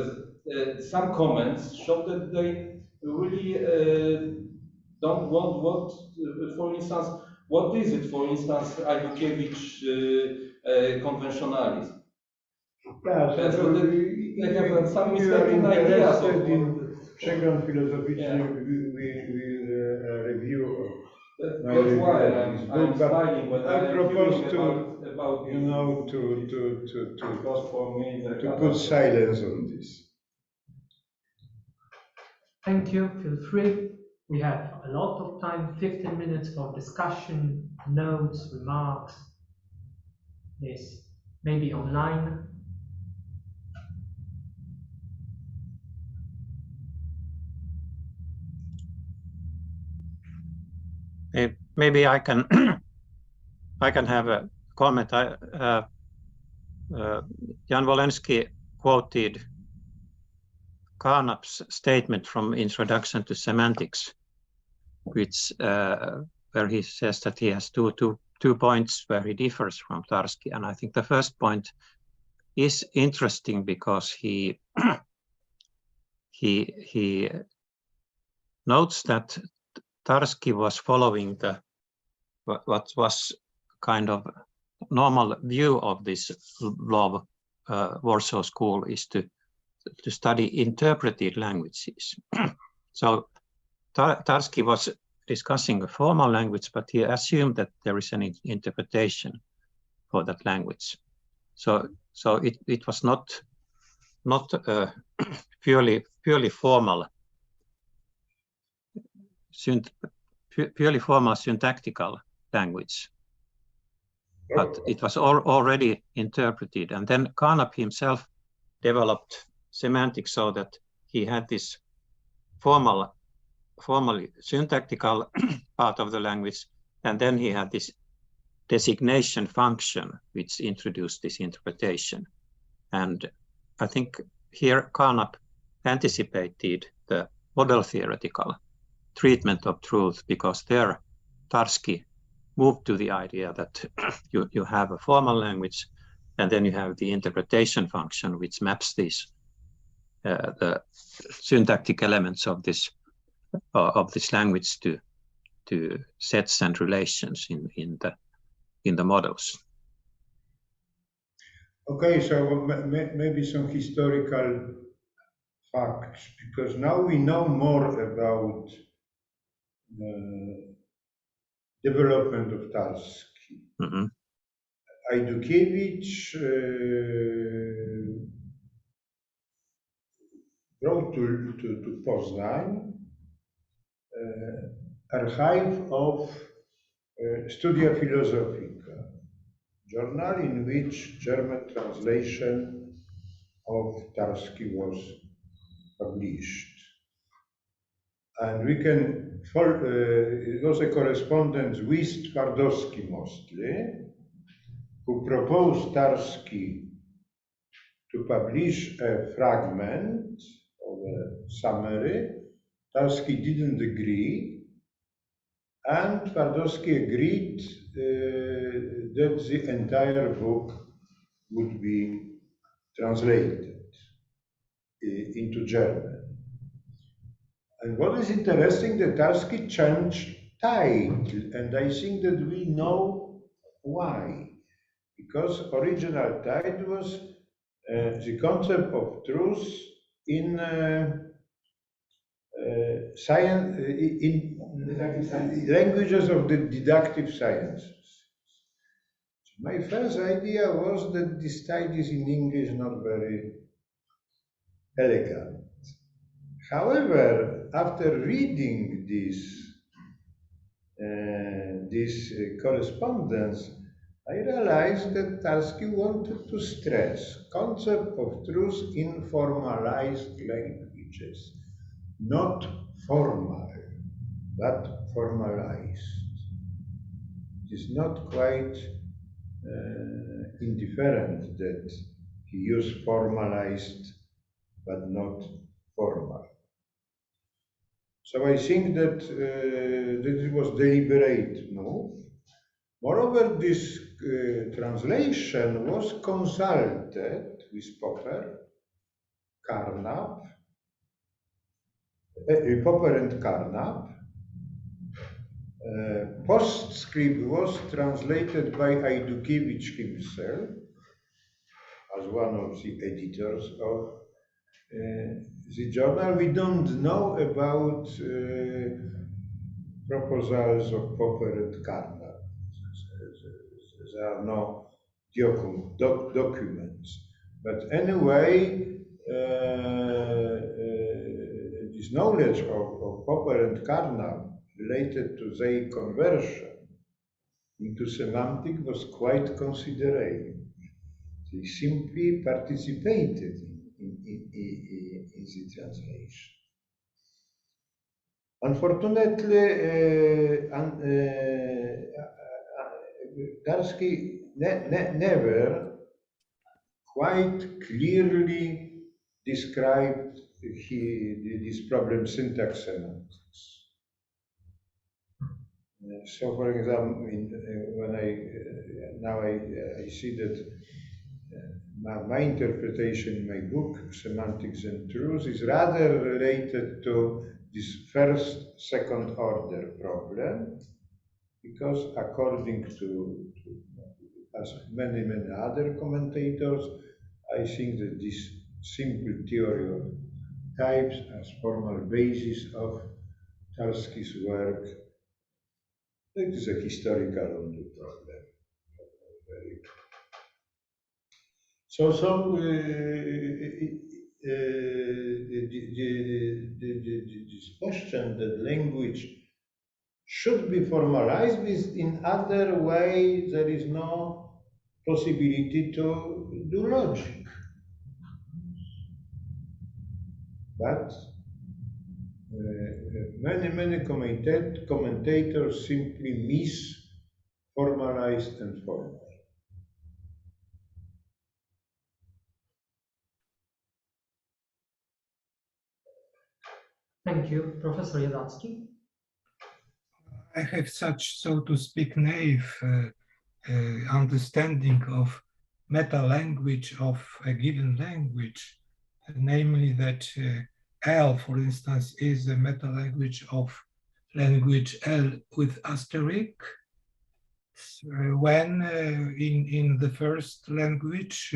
some comments show that they really don't want what, for instance, what is it, for instance, Ajdukiewicz conventionalism? Yeah, so they have some mistaken ideas of przegląd filozoficzny, we review. That's why I'm smiling when I propose about you know, to put silence on this. Thank you. Feel free. We have a lot of time, 15 minutes for discussion, notes, remarks. Yes, maybe online. Maybe I can I can have a comment. Jan WOLESKI quoted Carnap's statement from Introduction to Semantics, which where he says that he has two points where he differs from Tarski, and I think the first point is interesting because he notes that Tarski was following what was kind of normal view of this Lvov-Warsaw School is to study interpreted languages. So Tarski was discussing a formal language, but he assumed that there is an interpretation for that language. So it was not purely formal syntactical language, but it was already interpreted. And then Carnap himself developed semantics so that he had this formally syntactical part of the language, and then he had this designation function which introduced this interpretation. And I think here Carnap anticipated the model theoretical treatment of truth, because there Tarski moved to the idea that you have a formal language, and then you have the interpretation function which maps these the syntactic elements of this language to sets and relations in the models. Okay, so maybe some historical facts, because now we know more about development of Tarski. Mm-hmm. Ajdukiewicz brought to Poznań archive of Studia Philosophica, journal in which German translation of Tarski was published. And we can follow, it was a correspondence with Twardowski mostly, who proposed Tarski to publish a fragment of a summary. Tarski didn't agree, and Twardowski agreed that the entire book would be translated into German. And what is interesting, that Tarski changed title, and I think that we know why. Because original title was the concept of truth in science, in languages of the deductive sciences. My first idea was that this title is in English not very elegant. However, after reading this correspondence, I realized that Tarski wanted to stress concept of truth in formalized languages, not formal, but formalized. is not quite indifferent that he used formalized but not formal. So I think that, that it was deliberate move. Moreover, this translation was consulted with Popper, Carnap, Popper and Carnap. Postscript was translated by Ajdukiewicz himself as one of the editors of the journal. We don't know about proposals of Popper and Carnap. There are no documents. But anyway, this knowledge of Popper and Carnap related to their conversion into semantic was quite considerable. They simply participated in the translation. Unfortunately, Tarski never quite clearly described this problem syntax semantics. So, for example, when I see that my interpretation in my book, Semantics and Truth, is rather related to this first, second order problem, because according to as many other commentators, I think that this simple theory of types as formal basis of Tarski's work, it is a historical only problem. So this question that language should be formalized is in other way there is no possibility to do logic. But many commentators simply miss formalized and formal. Thank you, Professor Jadacki. I have such, so to speak, naive understanding of meta-language of a given language, namely that L, for instance, is a meta-language of language L with asterisk, when in the first language,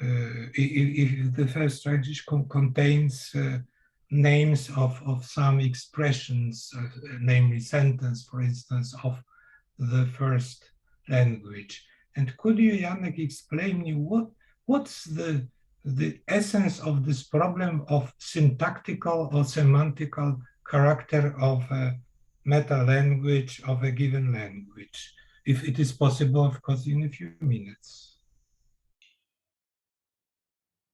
if the first language contains names of some expressions, namely sentence, for instance, of the first language. And could you, Janek, explain me what's the essence of this problem of syntactical or semantical character of a meta-language of a given language, if it is possible, of course, in a few minutes?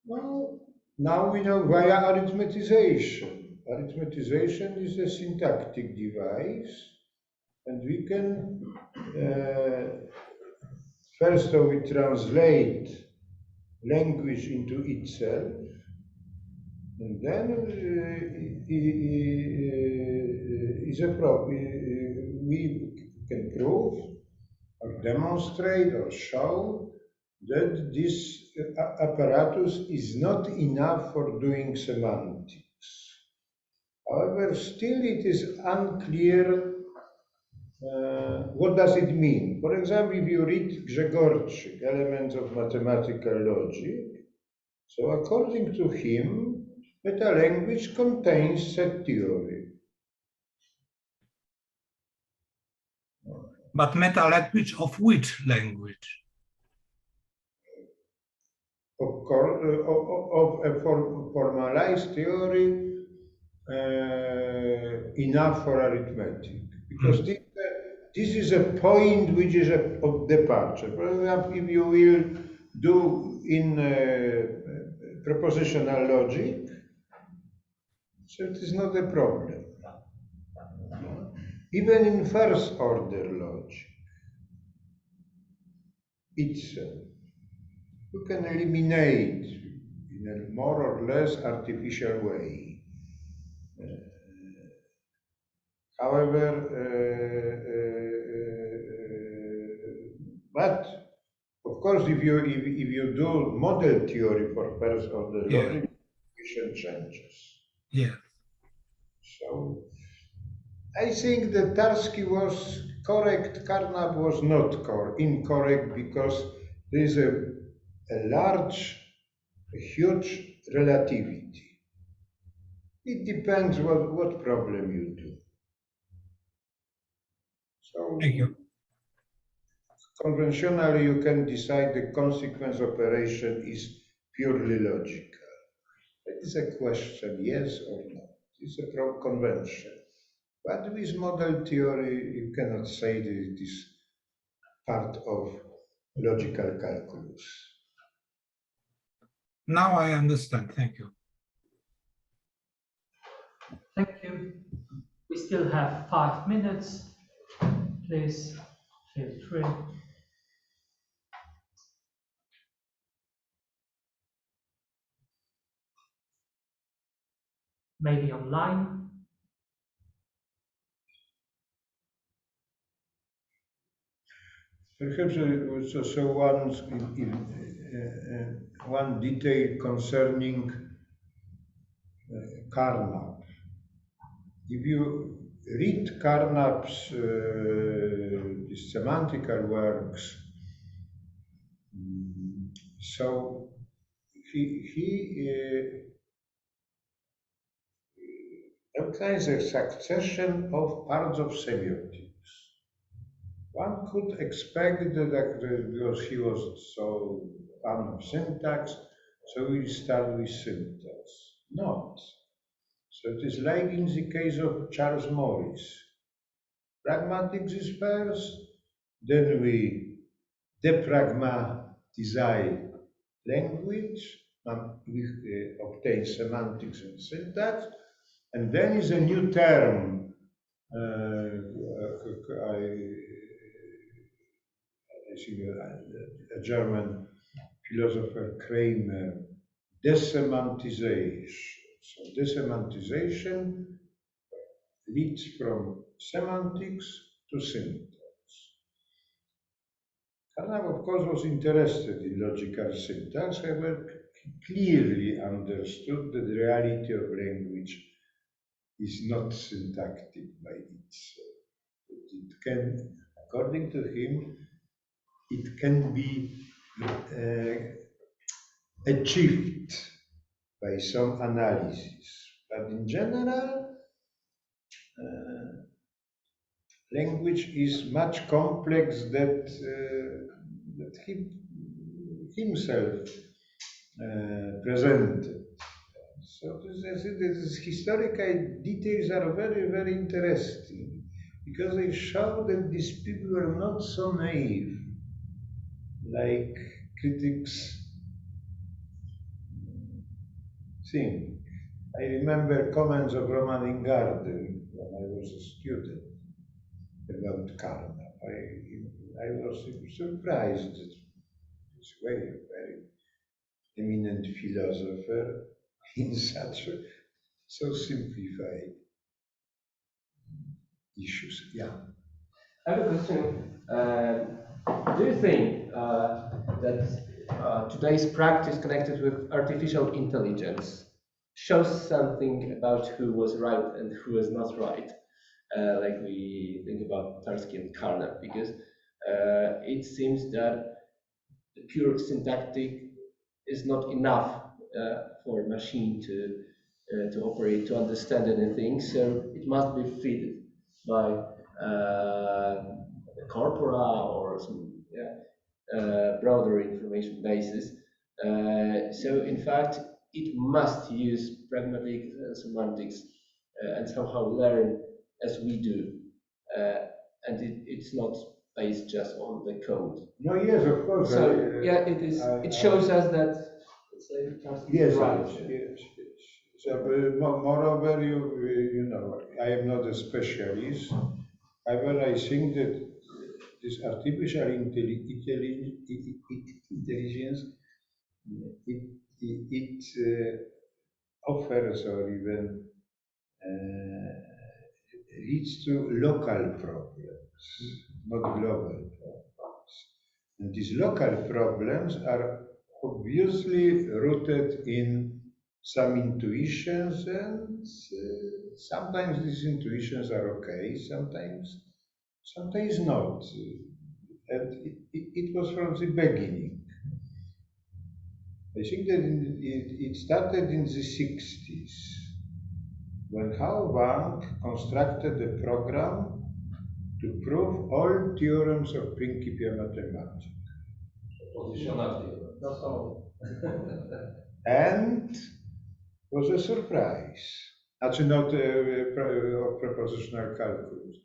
Well, now we know via arithmetization. Arithmetization is a syntactic device, and we can first of all we translate language into itself, and then we can prove or demonstrate or show that this apparatus is not enough for doing semantics. However, still it is unclear what does it mean. For example, if you read Grzegorczyk, Elements of Mathematical Logic, so according to him, meta-language contains set theory. But meta-language of which language? Of a formalized theory enough for arithmetic, because this is a point which is of departure. For example, if you will do in propositional logic, so it is not a problem. Even in first order logic. itself. You can eliminate in a more or less artificial way. But of course, if you do model theory for first order logic, equation changes. Yeah. So I think that Tarski was correct, Carnap was not incorrect, because there is a huge relativity. It depends what problem you do. So Thank you. conventionally, you can decide the consequence operation is purely logical. That is a question, yes or no. It's a convention. But with model theory, you cannot say that it is part of logical calculus. Now I understand. Thank you. Thank you. We still have 5 minutes. Please feel free. Maybe online. Perhaps also one detail concerning Carnap. If you read Carnap's semantical works, so he outlines a succession of parts of semiotics. One could expect that because he was so fond of syntax, so we'll start with syntax. Not. So it is like in the case of Charles Morris. Pragmatics is first, then we depragmatize language, we obtain semantics and syntax, and then is a new term. I think a German philosopher, Kramer, desemantization. So desemantization leads from semantics to syntax. Carnap, of course, was interested in logical syntax, however, he clearly understood that the reality of language is not syntactic by itself. It can, according to him, it can be achieved by some analysis. But in general, language is much complex that he himself presented. So these historical details are very, very interesting because they show that these people were not so naive like critics think. I remember comments of Roman Ingarden when I was a student about Carnap. I was surprised that this way a very eminent philosopher in such so simplified issues. Yeah. I have a question. Do you think that today's practice connected with artificial intelligence shows something about who was right and who was not right? Like we think about Tarski and Carnap, because it seems that the pure syntactic is not enough for a machine to operate, to understand anything. So it must be fed by corpora or some broader information basis. So in fact, it must use pragmatic semantics and somehow learn as we do. And it's not based just on the code. No, yes, of course. So it is. It shows us that. Let's say, yes, right. yes. So, moreover, you know, I am not a specialist. However, I think that this artificial intelligence, it offers or even leads to local problems, not global problems. And these local problems are obviously rooted in some intuitions, and sometimes these intuitions are okay, sometimes not. And it was from the beginning. I think that it started in the 60s, when How Wang constructed a program to prove all theorems of Principia Mathematica. Positional theorem. That's all. And was a surprise. Actually, not of propositional calculus.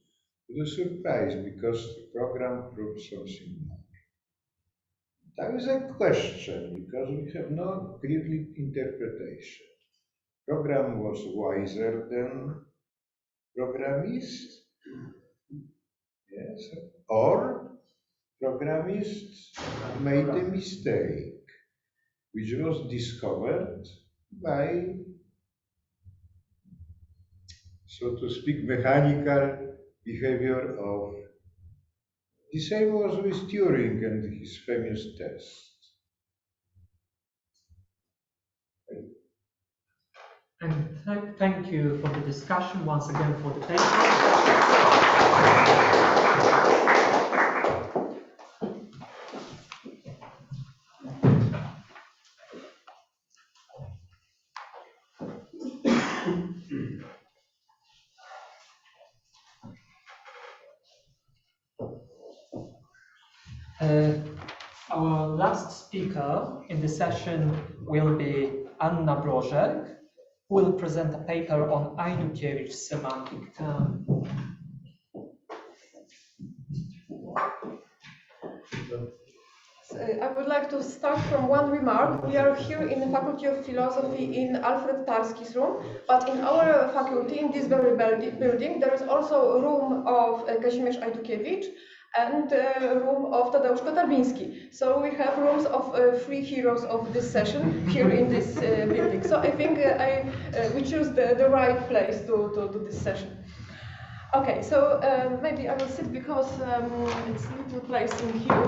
It was a surprise because the program proved something more. That is a question because we have no clear interpretation. Program was wiser than programmist, yes, or programists made a mistake, which was discovered by, so to speak, mechanical behavior of. The same was with Turing and his famous test. And thank you for the discussion once again for the paper. Our last speaker in the session will be BROΖEK, who will present a paper on Ajdukiewicz semantic term. I would like to start from one remark. We are here in the Faculty of Philosophy in Alfred Tarski's room, but in our faculty, in this very building, there is also a room of Kazimierz Ajdukiewicz and a room of Tadeusz Kotarbiński. So we have rooms of three heroes of this session here in this building. So I think we choose the right place to do this session. Okay, so maybe I will sit because it's a little place in here.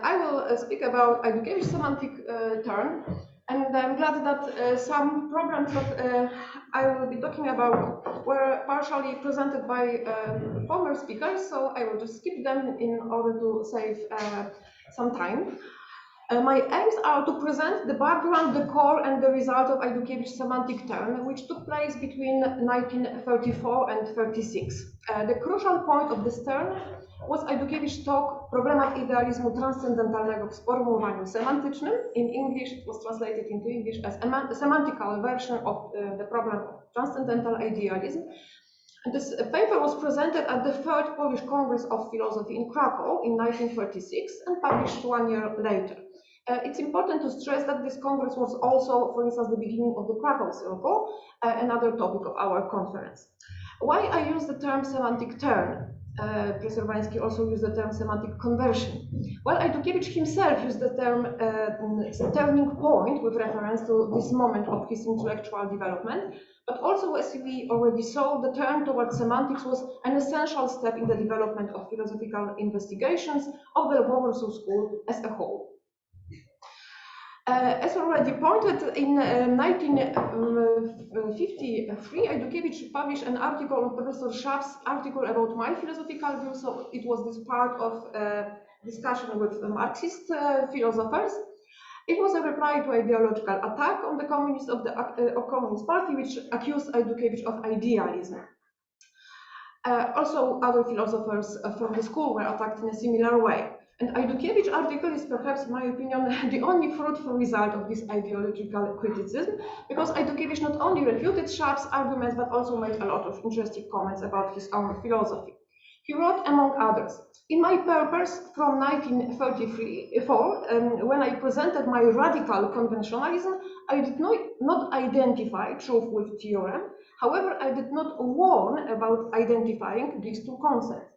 I will speak about Ajdukiewicz semantic term, and I'm glad that some problems that I will be talking about were partially presented by former speakers, so I will just skip them in order to save some time. My aims are to present the background, the core, and the result of Ajdukiewicz semantic term, which took place between 1934 and 36. The crucial point of this term was Ajdukiewicz talk Problemat idealizmu transcendentalnego w sformułowaniu semantycznym. In English, it was translated into English as a semantical version of the problem of transcendental idealism. And this paper was presented at the Third Polish Congress of Philosophy in Krakow in 1936 and published 1 year later. It's important to stress that this Congress was also, for instance, the beginning of the Krakow Circle, another topic of our conference. Why I use the term semantic turn? Professor Wański also used the term semantic conversion. Well, Ajdukiewicz himself used the term turning point with reference to this moment of his intellectual development, but also, as we already saw, the turn towards semantics was an essential step in the development of philosophical investigations of the Lvov-Warsaw School as a whole. As already pointed, in 1953, Ajdukiewicz published an article on Professor Schaff's article about my philosophical view, so it was this part of discussion with Marxist philosophers. It was a reply to ideological attack on the communists of the Communist Party, which accused Ajdukiewicz of idealism. Also, other philosophers from the school were attacked in a similar way. And Ajdukiewicz article is perhaps, in my opinion, the only fruitful result of this ideological criticism, because Ajdukiewicz not only refuted Schaff's arguments, but also made a lot of interesting comments about his own philosophy. He wrote, among others, in my papers from 1934, when I presented my radical conventionalism, I did not identify truth with theorem. However, I did not warn about identifying these two concepts.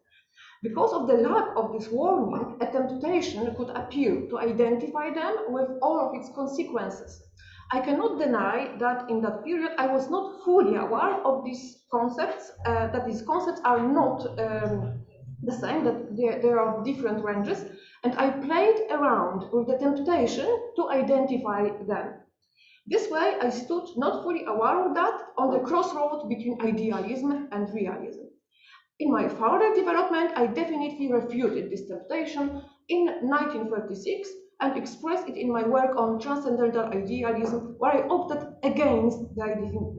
Because of the lack of this warning, a temptation could appear to identify them with all of its consequences. I cannot deny that in that period I was not fully aware of these concepts, that these concepts are not the same, that they are of different ranges, and I played around with the temptation to identify them. This way, I stood not fully aware of that on the crossroad between idealism and realism. In my further development, I definitely refuted this temptation in 1936 and expressed it in my work on transcendental idealism, where I opted against the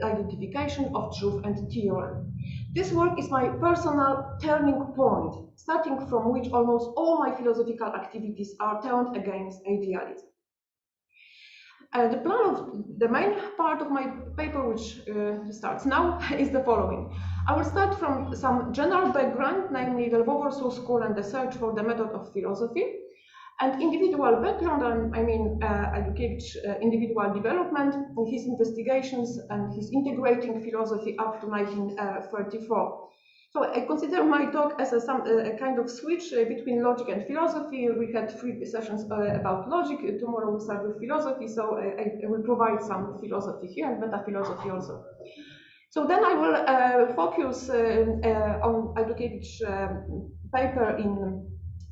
identification of truth and theorem. This work is my personal turning point, starting from which almost all my philosophical activities are turned against idealism. The main part of my paper, which starts now, is the following. I will start from some general background, namely the Lvov-Warsaw School and the search for the method of philosophy, and individual background, I mean Ajdukiewicz individual development, his investigations and his integrating philosophy up to 1934. So I consider my talk as a kind of switch between logic and philosophy. We had 3 sessions about logic. Tomorrow we start with philosophy, so I will provide some philosophy here and meta-philosophy also. So then I will focus on Ajdukiewicz paper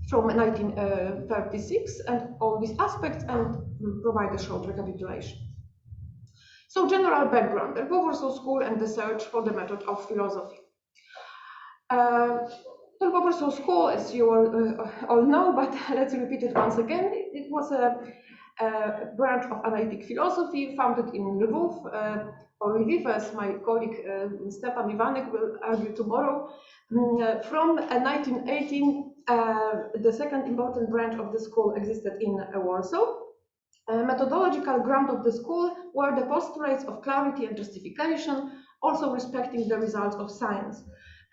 from 1936 and all these aspects and provide a short recapitulation. So general background, the Lvov-Warsaw School and the search for the method of philosophy. The Lvov-Warsaw School, as you all know, but let's repeat it once again. It was a branch of analytic philosophy founded in Lvov, or Lviv, as my colleague Stepan Ivanek will argue tomorrow. From 1918, the second important branch of the school existed in Warsaw. Methodological ground of the school were the postulates of clarity and justification, also respecting the results of science.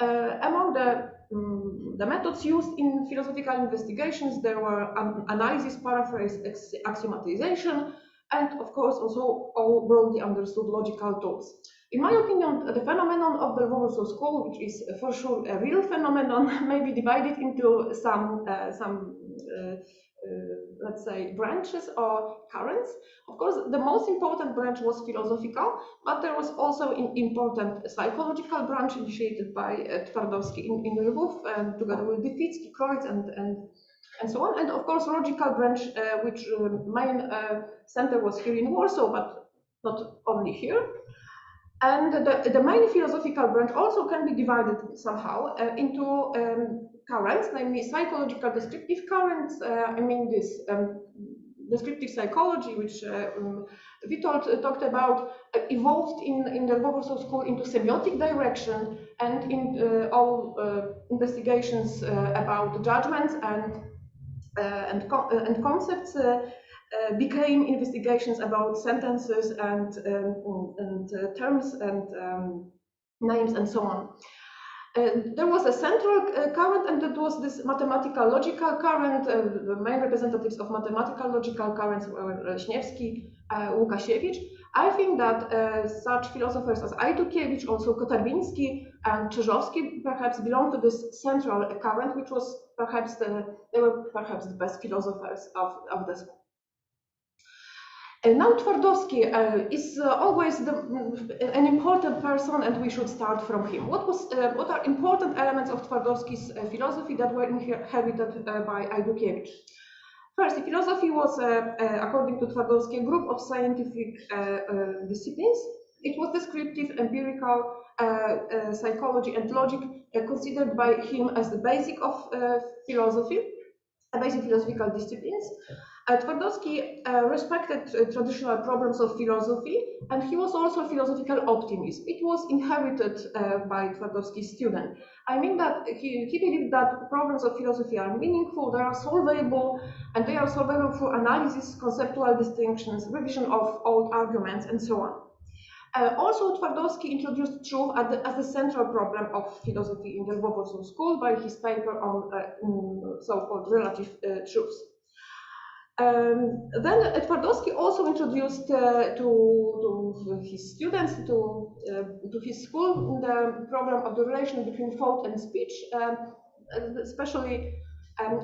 Among the methods used in philosophical investigations, there were analysis, paraphrase, axiomatization, and of course also all broadly understood logical tools. In my opinion, the phenomenon of the Lvov-Warsaw School, which is for sure a real phenomenon, may be divided into some let's say, branches or currents. Of course, the most important branch was philosophical, but there was also an important psychological branch initiated by Twardowski in Lvov, together with Witwicki, Kreutz, and so on. And of course, logical branch, which main center was here in Warsaw, but not only here. And the main philosophical branch also can be divided somehow into currents, namely psychological descriptive currents. I mean this descriptive psychology, which Witold talked about, evolved in the Lvov-Warsaw School into semiotic direction, and in all investigations about judgments and concepts became investigations about sentences and terms and names and so on. There was a central current, and that was this mathematical logical current. The main representatives of mathematical logical currents were Śniewski, Łukasiewicz. I think that such philosophers as Ajdukiewicz, also Kotarbiński and Rzeszowski perhaps belong to this central current, which was perhaps they were perhaps the best philosophers of the school. Now Twardowski is always an important person, and we should start from him. What are important elements of Twardowski's philosophy that were inherited by Ajdukiewicz? First, philosophy was, according to Twardowski, a group of scientific disciplines. It was descriptive, empirical, psychology, and logic, considered by him as the basic of philosophy, basic philosophical disciplines. Twardowski respected traditional problems of philosophy, and he was also a philosophical optimist. It was inherited by Twardowski's student. I mean that he believed that problems of philosophy are meaningful, they are solvable, and they are solvable through analysis, conceptual distinctions, revision of old arguments, and so on. Also, Twardowski introduced truth as the central problem of philosophy in the Lvov-Warsaw School by his paper on so-called relative truths. Then Twardowski also introduced to his students, to his school, the problem of the relation between thought and speech. Especially,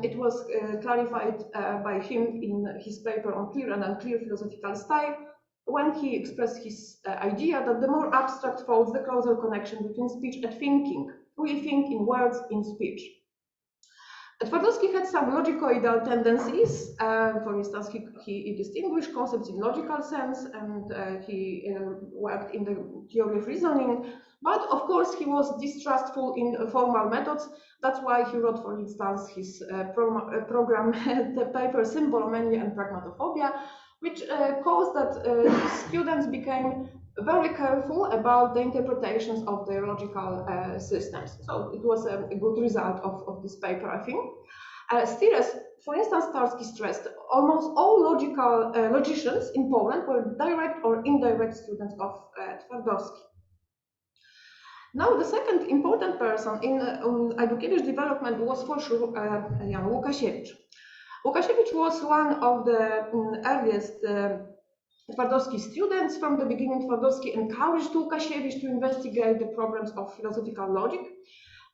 it was clarified by him in his paper on clear and unclear philosophical style, when he expressed his idea that the more abstract thoughts, the closer connection between speech and thinking. We think in words, in speech. Twardowski had some logicoidal tendencies. For instance, he distinguished concepts in logical sense, and he worked in the theory of reasoning. But of course, he was distrustful in formal methods. That's why he wrote, for instance, his program, the paper Symbolomania and Pragmatophobia, which caused that students became very careful about the interpretations of their logical systems. So it was a good result of this paper, I think. Still, as for instance, Tarski stressed, almost all logicians in Poland were direct or indirect students of Twardowski. Now, the second important person in Ajdukiewicz development was for sure Jan Łukasiewicz. Łukasiewicz was one of the earliest Twardowski students. From the beginning, Twardowski encouraged Łukasiewicz to investigate the problems of philosophical logic.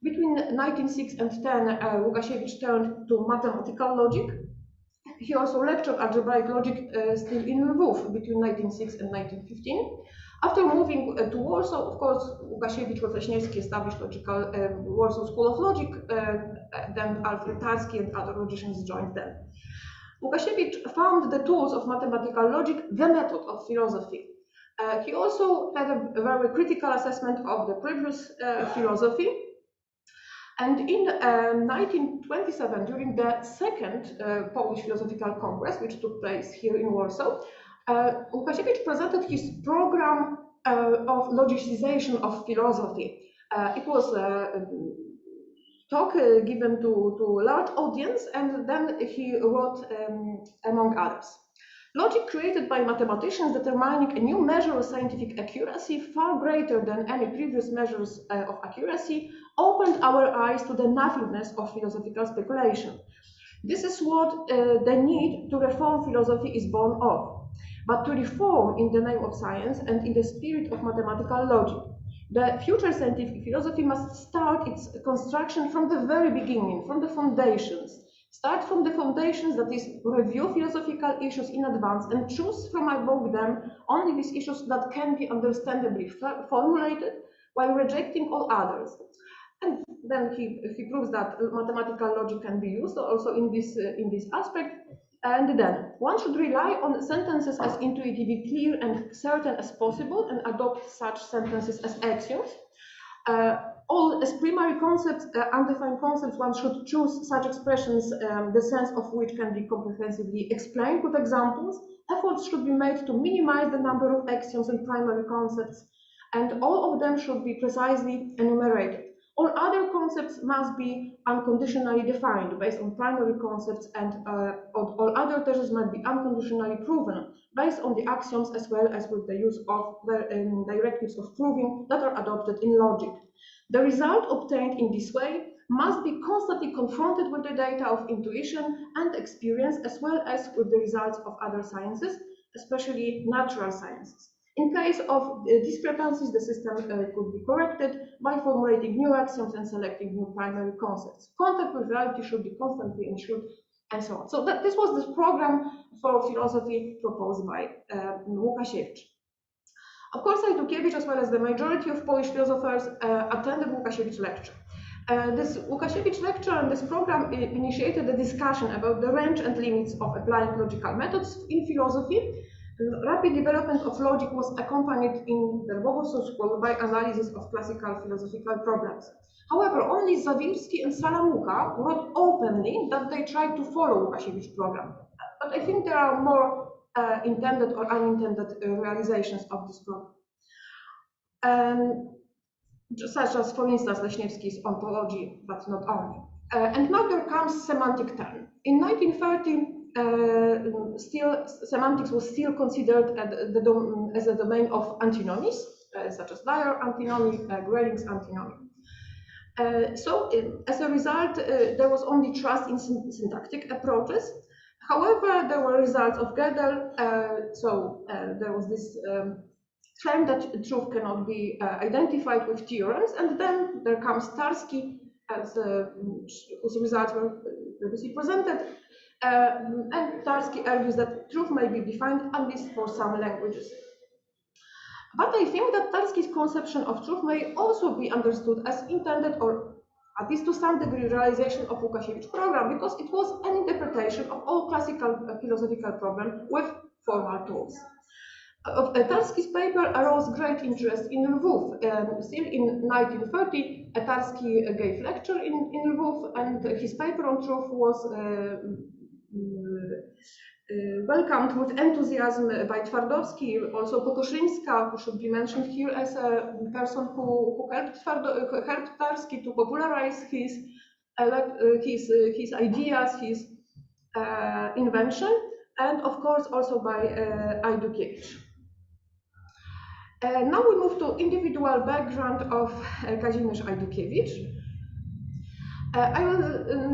Between 1906 and 10, Łukasiewicz turned to mathematical logic. He also lectured algebraic logic still in Lwów between 1906 and 1915. After moving to Warsaw, of course, Łukasiewicz Leśniewski established Warsaw School of Logic, then Alfred Tarski and other logicians joined them. Łukasiewicz found the tools of mathematical logic the method of philosophy. He also had a very critical assessment of the previous philosophy. And in 1927, during the second Polish Philosophical Congress, which took place here in Warsaw, Łukasiewicz presented his program of logicization of philosophy. It was a talk given to a large audience, and then he wrote, among others, logic created by mathematicians determining a new measure of scientific accuracy far greater than any previous measures of accuracy opened our eyes to the nothingness of philosophical speculation. This is what the need to reform philosophy is born of. But to reform in the name of science and in the spirit of mathematical logic. The future scientific philosophy must start its construction from the very beginning, from the foundations. Start from the foundations, that is, review philosophical issues in advance and choose from among them only these issues that can be understandably formulated while rejecting all others. And then he proves that mathematical logic can be used also in this aspect. And then one should rely on sentences as intuitively clear and certain as possible and adopt such sentences as axioms. All as primary concepts, undefined concepts, one should choose such expressions, the sense of which can be comprehensively explained with examples. Efforts should be made to minimize the number of axioms and primary concepts, and all of them should be precisely enumerated. All other concepts must be unconditionally defined based on primary concepts, and all other theories must be unconditionally proven based on the axioms, as well as with the use of the directives of proving that are adopted in logic. The result obtained in this way must be constantly confronted with the data of intuition and experience, as well as with the results of other sciences, especially natural sciences. In case of discrepancies, the system could be corrected by formulating new axioms and selecting new primary concepts. Contact with reality should be constantly ensured, and so on. So this was the program for philosophy proposed by Łukasiewicz. Of course, Ajdukiewicz, as well as the majority of Polish philosophers, attended Łukasiewicz lecture. This Łukasiewicz lecture and this program initiated a discussion about the range and limits of applying logical methods in philosophy. The rapid development of logic was accompanied in the Lvov-Warsaw School by analysis of classical philosophical problems. However, only Zawirski and Salamucha wrote openly that they tried to follow Łukasiewicz's program. But I think there are more intended or unintended realizations of this program. Such as, for instance, Leśniewski's ontology, but not only. And now there comes semantic turn. In 1930, still semantics was still considered as a domain of antinomies, such as Dyer antinomy, Greling's antinomy. As a result, there was only trust in syntactic approaches. However, there were results of Gödel, there was this claim that truth cannot be identified with theorems, and then there comes Tarski, whose results were previously presented, and Tarski argues that truth may be defined at least for some languages. But I think that Tarski's conception of truth may also be understood as intended, or at least to some degree, realization of Łukasiewicz program, because it was an interpretation of all classical philosophical problems with formal tools. Of Tarski's paper arose great interest in Lvov. Still in 1930, Tarski gave lecture in Lvov, and his paper on truth was welcomed with enthusiasm by Twardowski, also Kokoszynska, who should be mentioned here as a person who helped Tarski to popularize his ideas, his invention, and of course also by Ajdukiewicz. Now we move to individual background of Kazimierz Ajdukiewicz. I will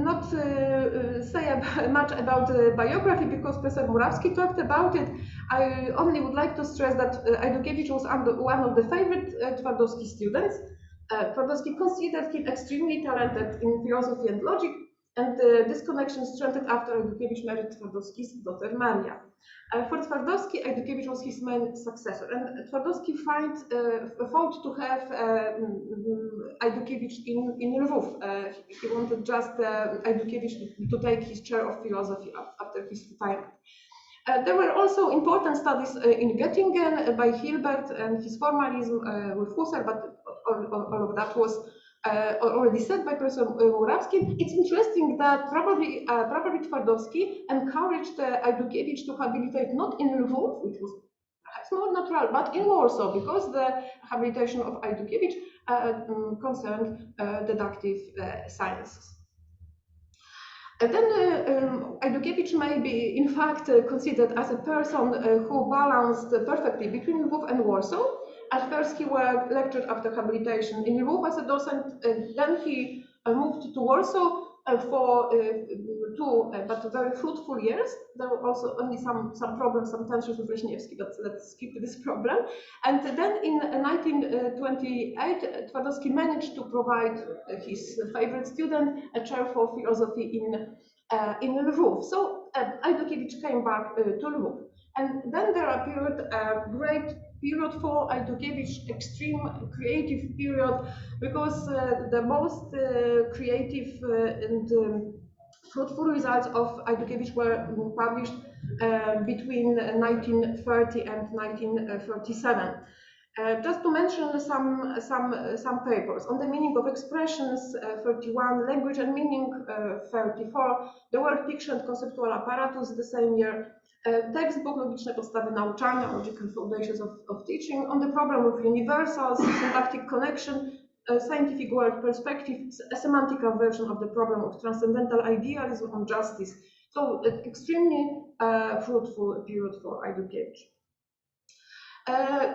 not say much about the biography because Professor Murawski talked about it. I only would like to stress that Ajdukiewicz was one of the favorite Twardowski students. Twardowski considered him extremely talented in philosophy and logic, and this connection strengthened after Ajdukiewicz married Twardowski's daughter Maria. For Twardowski, Ajdukiewicz was his main successor, and Twardowski thought to have Ajdukiewicz in Lvov. He wanted just Ajdukiewicz to take his chair of philosophy after his retirement. There were also important studies in Göttingen by Hilbert and his formalism with Husserl, but all of that was already said by Professor Murawski. It's interesting that probably Twardowski encouraged Ajdukiewicz to habilitate not in Lvov, which was perhaps more natural, but in Warsaw, because the habilitation of Ajdukiewicz concerned deductive sciences. And then Ajdukiewicz may be, in fact, considered as a person who balanced perfectly between Lvov and Warsaw. At first, he lectured after habilitation in Lvov as a docent, then he moved to Warsaw for 2 but very fruitful years. There were also only some problems, some tensions with Leśniewski, but let's skip this problem. And then in 1928, Twardowski managed to provide his favorite student a chair for philosophy in Lvov. So Ajdukiewicz came back to Lvov. And then there appeared a great period for Ajdukiewicz, extreme creative period, because the most creative and fruitful results of Ajdukiewicz were published between 1930 and 1937. Just to mention some papers on the meaning of expressions, 31, language and meaning, 34, the word fiction and conceptual apparatus the same year, textbook Logiczne podstawy nauczania, logical foundations of teaching, on the problem of universals, syntactic connection, scientific world perspective, a semantic version of the problem of transcendental idealism on justice. So extremely fruitful period for Ajdukiewicz.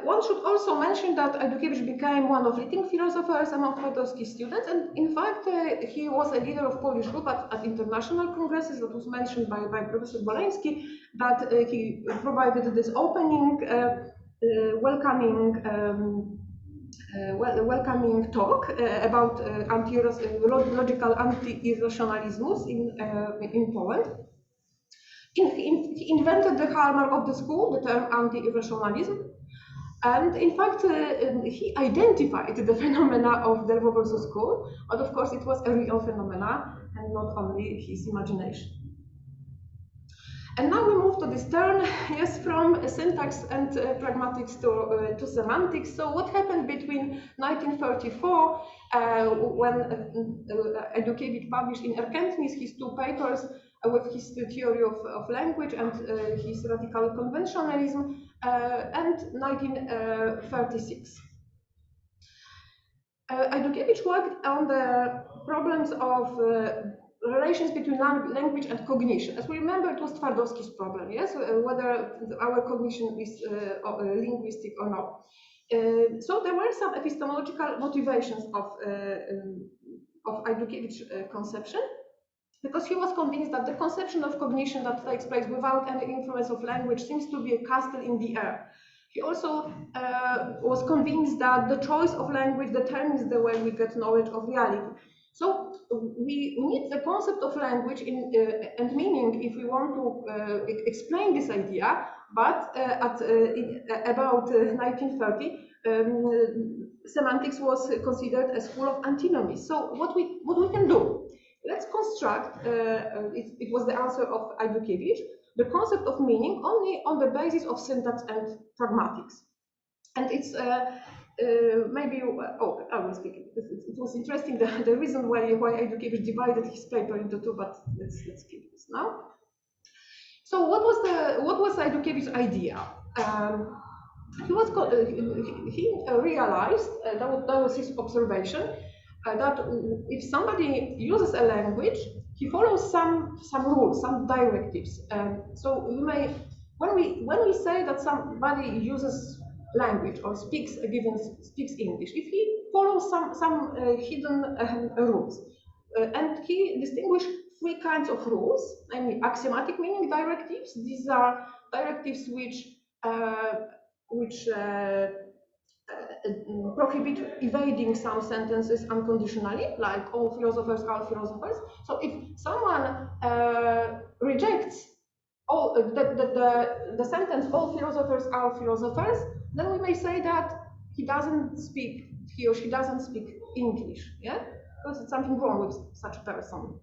One should also mention that Ajdukiewicz became one of leading philosophers among Twardowski's students, and in fact he was a leader of Polish group at international congresses. That was mentioned by Professor Woleński, that he provided this opening, welcoming talk about logical anti-irrationalismus in Poland. He invented the hallmark of the school, the term anti-irrationalism. And in fact, he identified the phenomena of the Lvov-Warsaw School, but of course it was a real phenomena and not only his imagination. And now we move to this turn, yes, from syntax and pragmatics to semantics. So what happened between 1934, when Ajdukiewicz published in Erkenntnis his 2 papers with his theory of language and his radical conventionalism, and 1936. Ajdukiewicz worked on the problems of relations between language and cognition. As we remember, it was Twardowski's problem, yes, whether our cognition is linguistic or not. So there were some epistemological motivations of Ajdukiewicz conception, because he was convinced that the conception of cognition that takes place without any influence of language seems to be a castle in the air. He also was convinced that the choice of language determines the way we get knowledge of reality. So we need the concept of language and meaning if we want to explain this idea, but about 1930, semantics was considered a school of antinomies. So what we can do, let's construct, it was the answer of Ajdukiewicz, the concept of meaning only on the basis of syntax and pragmatics. And it's maybe, I will speak. It was interesting the reason why Ajdukiewicz divided his paper into two, but let's keep this now. So what was Ajdukiewicz idea? He realized that was his observation that if somebody uses a language, he follows some rules, some directives. So when we say that somebody uses language or speaks English, if he follows some hidden rules, and he distinguished three kinds of rules, namely axiomatic meaning directives. These are directives which prohibit evading some sentences unconditionally, like all philosophers are philosophers. So if someone rejects the sentence all philosophers are philosophers, then we may say that he or she doesn't speak English, yeah? Because it's something wrong with such a person.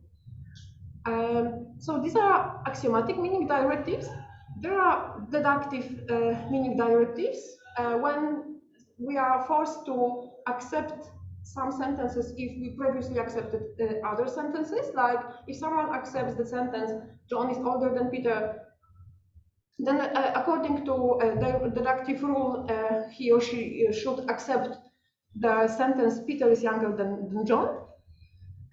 So these are axiomatic meaning directives. There are deductive meaning directives when we are forced to accept some sentences if we previously accepted other sentences. Like if someone accepts the sentence, John is older than Peter, then according to the deductive rule, he or she should accept the sentence, Peter is younger than John.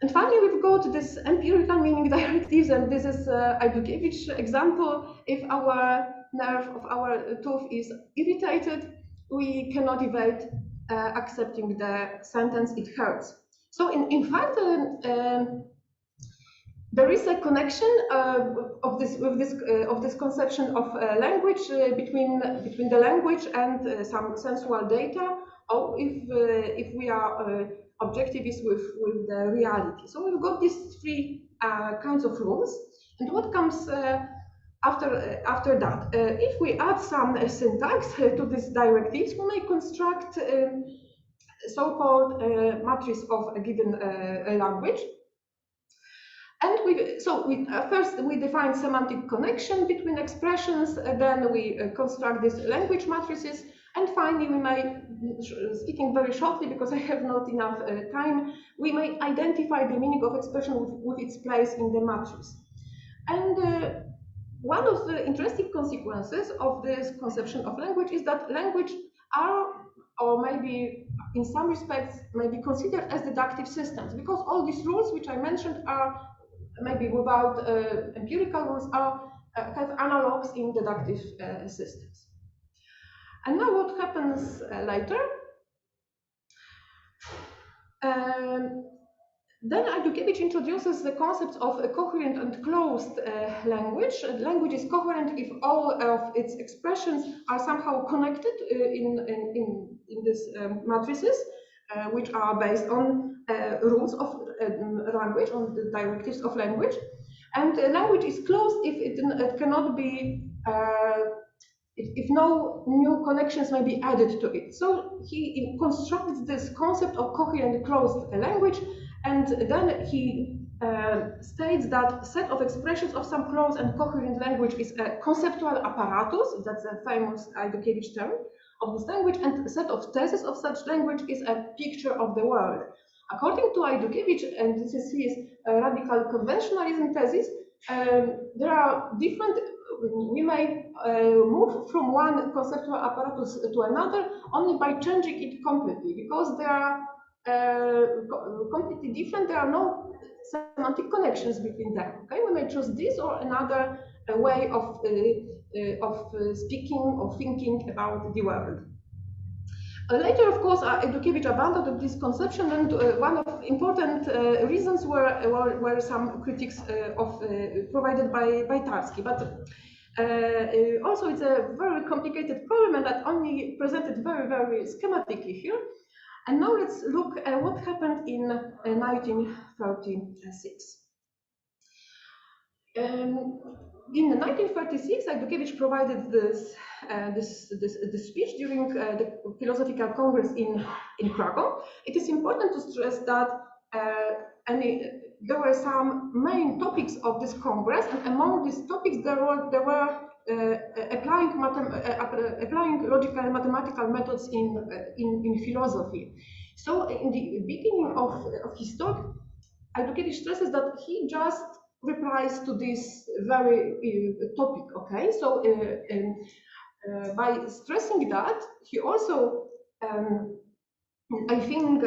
And finally, we've got this empirical meaning directives, and this is Ajdukiewicz example. If our nerve of our tooth is irritated, we cannot evade accepting the sentence, it hurts. So in fact, there is a connection of this conception of language between the language and some sensual data, or if we are objectivist with the reality. So we've got these three kinds of rules, and what comes after that? If we add some syntax to these directives, we may construct so-called matrix of a given language. And first we define semantic connection between expressions, then we construct these language matrices, and finally we may, speaking very shortly because I have not enough time, we may identify the meaning of expression with its place in the matrix. And one of the interesting consequences of this conception of language is that language are, or maybe in some respects, may be considered as deductive systems, because all these rules which I mentioned are maybe without empirical rules have analogs in deductive systems. And now what happens later? Then Ajdukiewicz introduces the concepts of a coherent and closed language. Language is coherent if all of its expressions are somehow connected in these matrices, which are based on rules of language, on the directives of language. And language is closed if it cannot be, if no new connections may be added to it. So he constructs this concept of coherent closed language, and then he states that set of expressions of some closed and coherent language is a conceptual apparatus, that's a famous Ajdukiewicz term of this language, and a set of theses of such language is a picture of the world. According to Ajdukiewicz, and this is his radical conventionalism thesis, there are different, we may move from one conceptual apparatus to another only by changing it completely, because there are completely different. There are no semantic connections between them. Okay, we may choose this or another way of speaking or thinking about the world. Later, of course, Ajdukiewicz abandoned this conception, and one of important reasons were some critiques provided by Tarski. But also, it's a very complicated problem, and that only presented very schematically here. And now let's look at what happened in 1936. In 1936, Ajdukiewicz provided this speech during the Philosophical Congress in Krakow. It is important to stress that there were some main topics of this Congress, and among these topics there were applying logical and mathematical methods in philosophy. So in the beginning of his talk, Ajdukiewicz stresses that he just replies to this very topic. Okay, so by stressing that, he also I think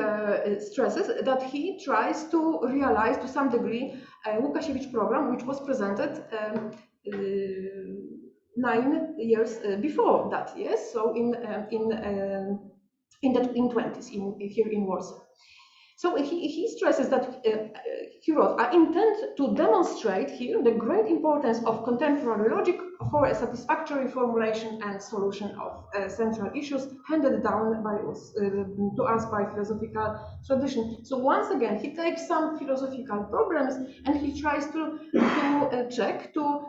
stresses that he tries to realize to some degree Łukasiewicz program, which was presented 9 years before that. Yes, so in 20s here in Warsaw. So he stresses that he wrote, I intend to demonstrate here the great importance of contemporary logic for a satisfactory formulation and solution of central issues handed down by us, to us by philosophical tradition. So once again, he takes some philosophical problems and he tries to check, to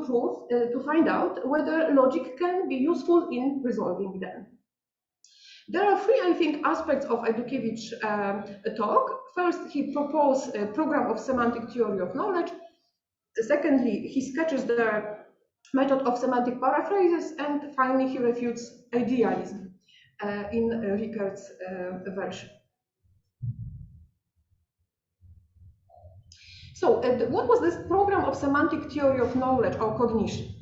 prove, to find out whether logic can be useful in resolving them. There are three, I think, aspects of Ajdukiewicz talk. First, he proposed a program of semantic theory of knowledge. Secondly, he sketches the method of semantic paraphrases, and finally, he refutes idealism in Rickard's version. So, what was this program of semantic theory of knowledge or cognition?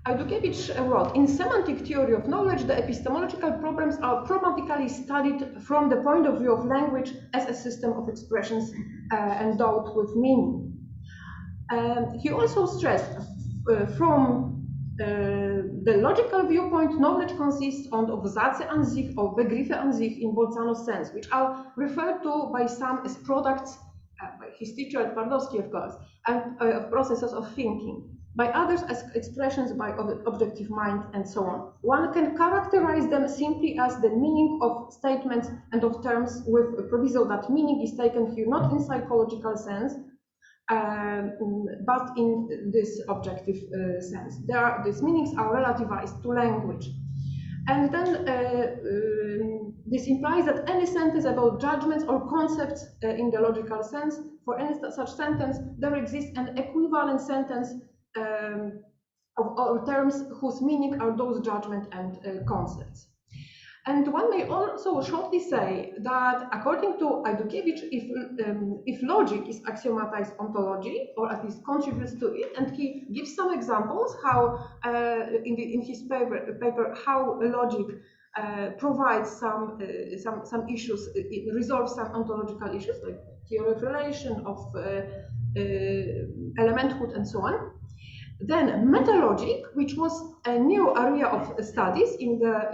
Ajdukiewicz wrote, in semantic theory of knowledge, the epistemological problems are pragmatically studied from the point of view of language as a system of expressions endowed with meaning. He also stressed from the logical viewpoint, knowledge consists of Sätze an sich or Begriffe an sich in Bolzano's sense, which are referred to by some as products, by his teacher Twardowski, of course, and processes of thinking. By others as expressions by objective mind, and so on. One can characterize them simply as the meaning of statements and of terms, with a proviso that meaning is taken here not in psychological sense, but in this objective sense. These meanings are relativized to language. And then this implies that any sentence about judgments or concepts in the logical sense, for any such sentence, there exists an equivalent sentence of terms whose meaning are those judgments and concepts. And one may also shortly say that, according to Ajdukiewicz, if logic is axiomatized ontology, or at least contributes to it, and he gives some examples how, in his paper, how logic provides some issues, it resolves some ontological issues like theory of relation, of elementhood, and so on. Then metalogic, which was a new area of studies in the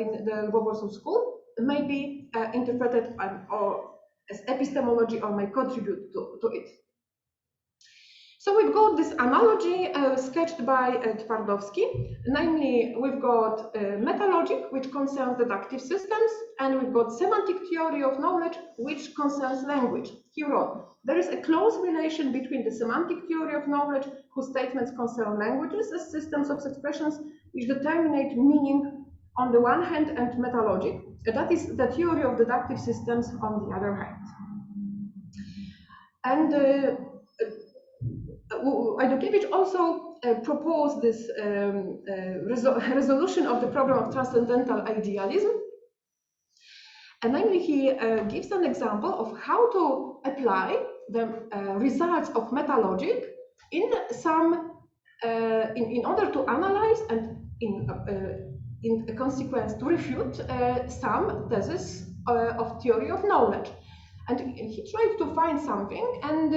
Lvov-Warsaw School, may be interpreted or as epistemology, or may contribute to it. So we've got this analogy sketched by Twardowski. Namely, we've got metalogic, which concerns deductive systems, and we've got semantic theory of knowledge, which concerns language. He wrote, there is a close relation between the semantic theory of knowledge, whose statements concern languages as systems of expressions which determine meaning on the one hand, and metalogic, that is the theory of deductive systems on the other hand. And Ajdukiewicz also proposed this resolution of the problem of transcendental idealism. And namely, he gives an example of how to apply the results of metalogic in order to analyze and in consequence to refute some thesis of theory of knowledge. And he tried to find something, and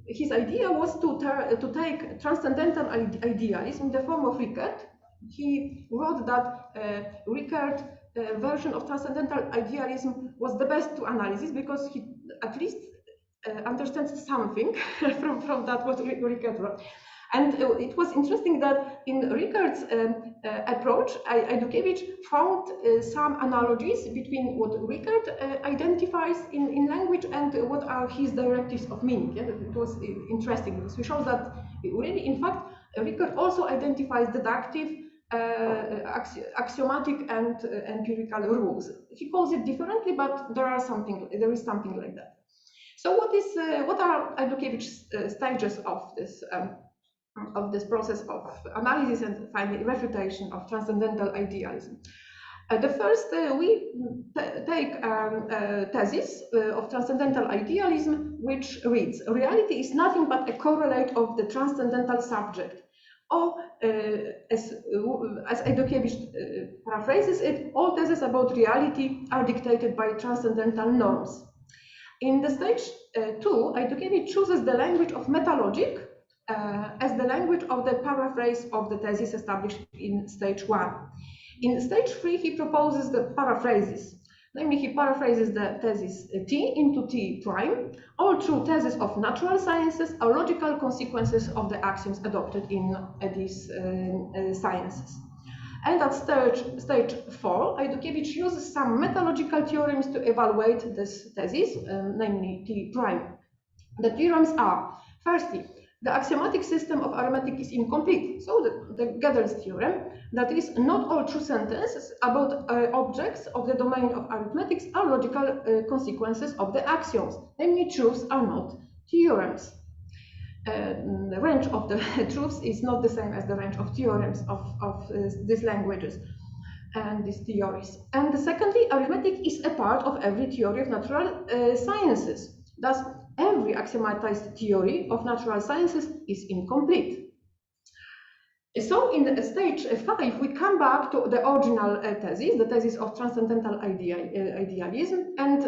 his idea was to take transcendental idealism in the form of Rickert. He wrote that Rickert version of transcendental idealism was the best to analysis because he at least understands something from that what Rickert wrote. And it was interesting that in Rickert's approach, Ajdukiewicz found some analogies between what Rickert identifies in language and what are his directives of meaning. Yeah, it was interesting because we showed that really, in fact, Rickert also identifies deductive, axiomatic, and empirical rules. He calls it differently, but there is something like that. So what are Ajdukewicz's stages of this process of analysis and finally refutation of transcendental idealism? The first, we take a thesis of transcendental idealism, which reads: reality is nothing but a correlate of the transcendental subject. Or, as Ajdukiewicz paraphrases it, all theses about reality are dictated by transcendental norms. In the stage 2, Ajdukiewicz chooses the language of metalogic as the language of the paraphrase of the thesis established in stage 1. In stage 3, he proposes the paraphrases. Namely, he paraphrases the thesis T into T prime. All true theses of natural sciences are logical consequences of the axioms adopted in these sciences. And at stage 4, Ajdukiewicz uses some metalogical theorems to evaluate this thesis, namely T prime. The theorems are, firstly, the axiomatic system of arithmetic is incomplete. So the Gödel's theorem, that is, not all true sentences about objects of the domain of arithmetics are logical consequences of the axioms. Namely, truths are not theorems. The range of the truths is not the same as the range of theorems of these languages and these theories. And secondly, arithmetic is a part of every theory of natural sciences. Thus, every axiomatized theory of natural sciences is incomplete. So in stage 5, we come back to the original thesis, the thesis of transcendental idealism, and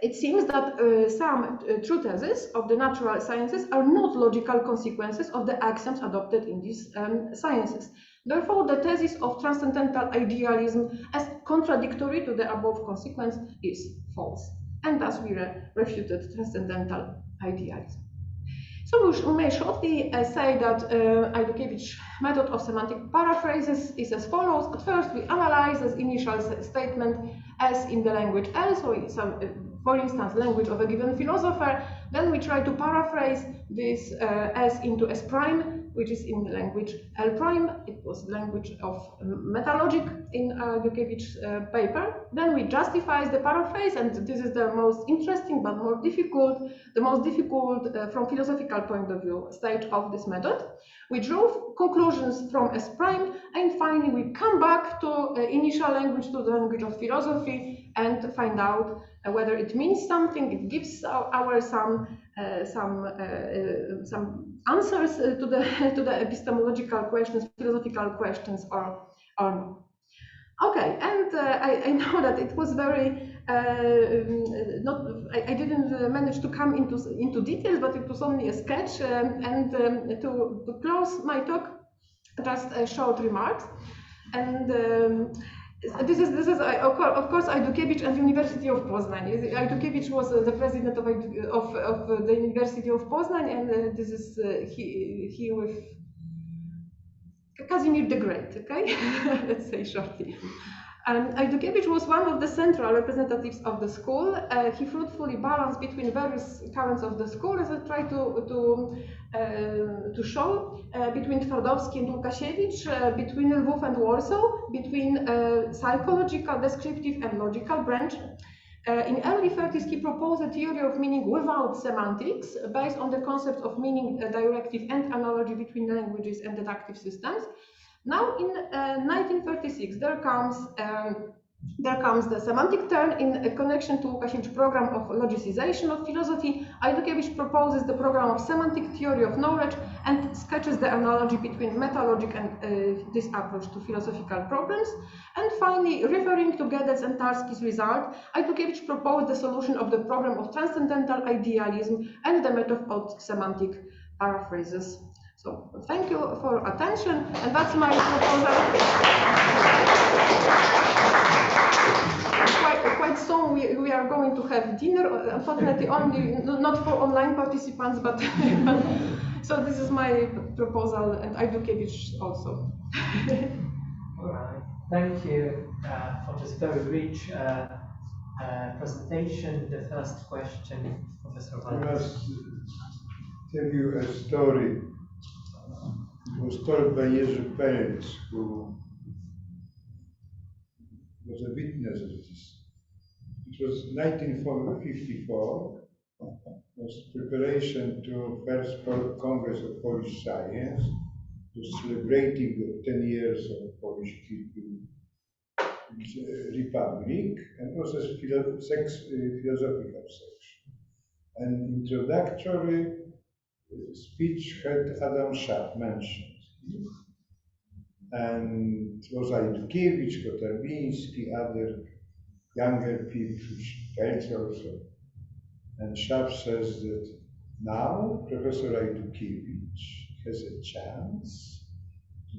it seems that some true theses of the natural sciences are not logical consequences of the axioms adopted in these sciences. Therefore, the thesis of transcendental idealism as contradictory to the above consequence is false. And thus we refuted transcendental idealism. So we may shortly say that Ajdukewicz's method of semantic paraphrases is as follows. At first, we analyze this initial statement as in the language L, so for instance, language of a given philosopher. Then we try to paraphrase this S into S prime, which is in the language L prime. It was the language of metalogic in Ajdukewicz's paper. Then we justify the paraphrase, and this is the most interesting but more difficult, from philosophical point of view stage of this method. We draw conclusions from S prime, and finally we come back to initial language, to the language of philosophy, and find out whether it means something. It gives some answers to the epistemological questions, philosophical questions, or not. Okay, and I know that it was very I didn't manage to come into details, but it was only a sketch. And to close my talk, just short remarks. And this is of course Ajdukiewicz and University of Poznań. Ajdukiewicz was the president of the University of Poznań, and this is he with Kazimierz the Great. Okay, let's say shortly. Ajdukiewicz was one of the central representatives of the school. He fruitfully balanced between various currents of the school, as I try to show, between Twardowski and Łukasiewicz, between Lvov and Warsaw, between psychological, descriptive, and logical branch. In early 30s, he proposed a theory of meaning without semantics, based on the concept of meaning directive and analogy between languages and deductive systems. Now, in 1936, there comes There comes the semantic turn in a connection to Łukasiewicz program of logicization of philosophy. Ajdukiewicz proposes the program of semantic theory of knowledge and sketches the analogy between metalogic and this approach to philosophical problems. And finally, referring to Geddes and Tarski's result, Ajdukiewicz proposed the solution of the problem of transcendental idealism and the method of semantic paraphrases. So thank you for attention, and that's my proposal. Quite soon we are going to have dinner, unfortunately only not for online participants, but so this is my proposal, and Ajdukiewicz also. All right, thank you for this very rich presentation. The first question, Professor I Walter. must tell you a story. It was told by Jerzy Pelc, who was a witness of this. It was 1954, was preparation to first Congress of Polish Science, to celebrating the 10 years of Polish Republic, and was a philosophical section. An introductory speech had Adam Schaff mentioned. And it was Ajdukiewicz, Kotarbiński, other younger people, Pelc also. And Schaff says that now Professor Ajdukiewicz has a chance to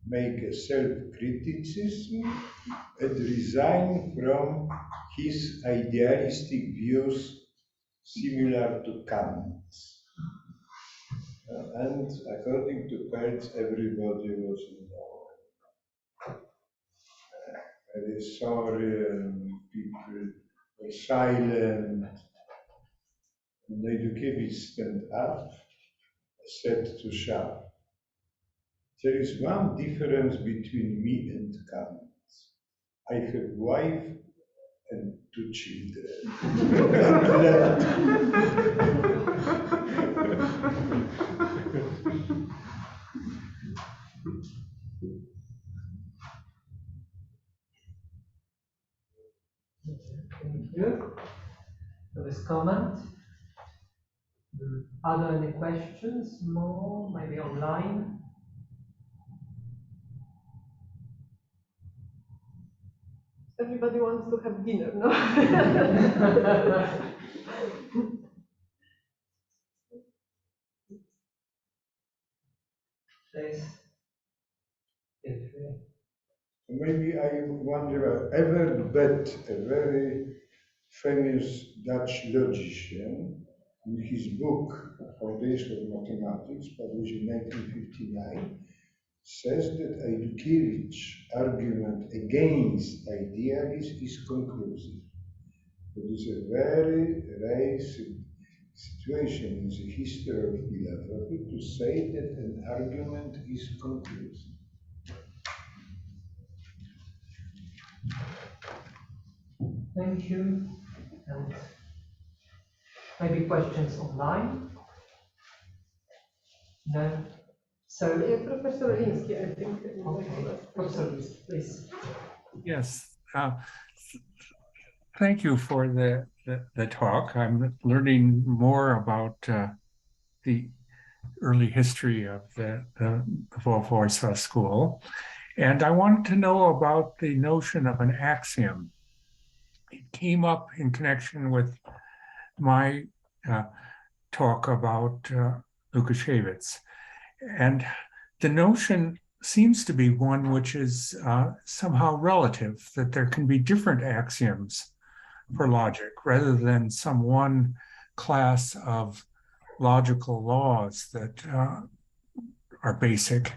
make a self-criticism and resign from his idealistic views similar to Kant's. And according to Pelc, everybody was very sorry, and people were silent. And Ajdukiewicz stand up, said to Schaff, "There is one difference between me and Kant. I have wife and 2 children." Thank you for this comment. Are there any questions more, maybe online? Everybody wants to have dinner, no? Please. Maybe I wonder, Evert Bett, a very famous Dutch logician, in his book, Foundation of Mathematics, published in 1959, says that Ajdukiewicz argument against idealism is conclusive. It is a very rare situation in the history of philosophy to say that an argument is conclusive. Thank you. And maybe questions online? No? So, Professor Liński, I think. okay. Professor Liński, please. Yes. Thank you for the talk. I'm learning more about the early history of the Lvov-Warsaw School. And I wanted to know about the notion of an axiom. It came up in connection with my talk about Łukasiewicz. And the notion seems to be one which is somehow relative, that there can be different axioms for logic rather than some one class of logical laws that are basic.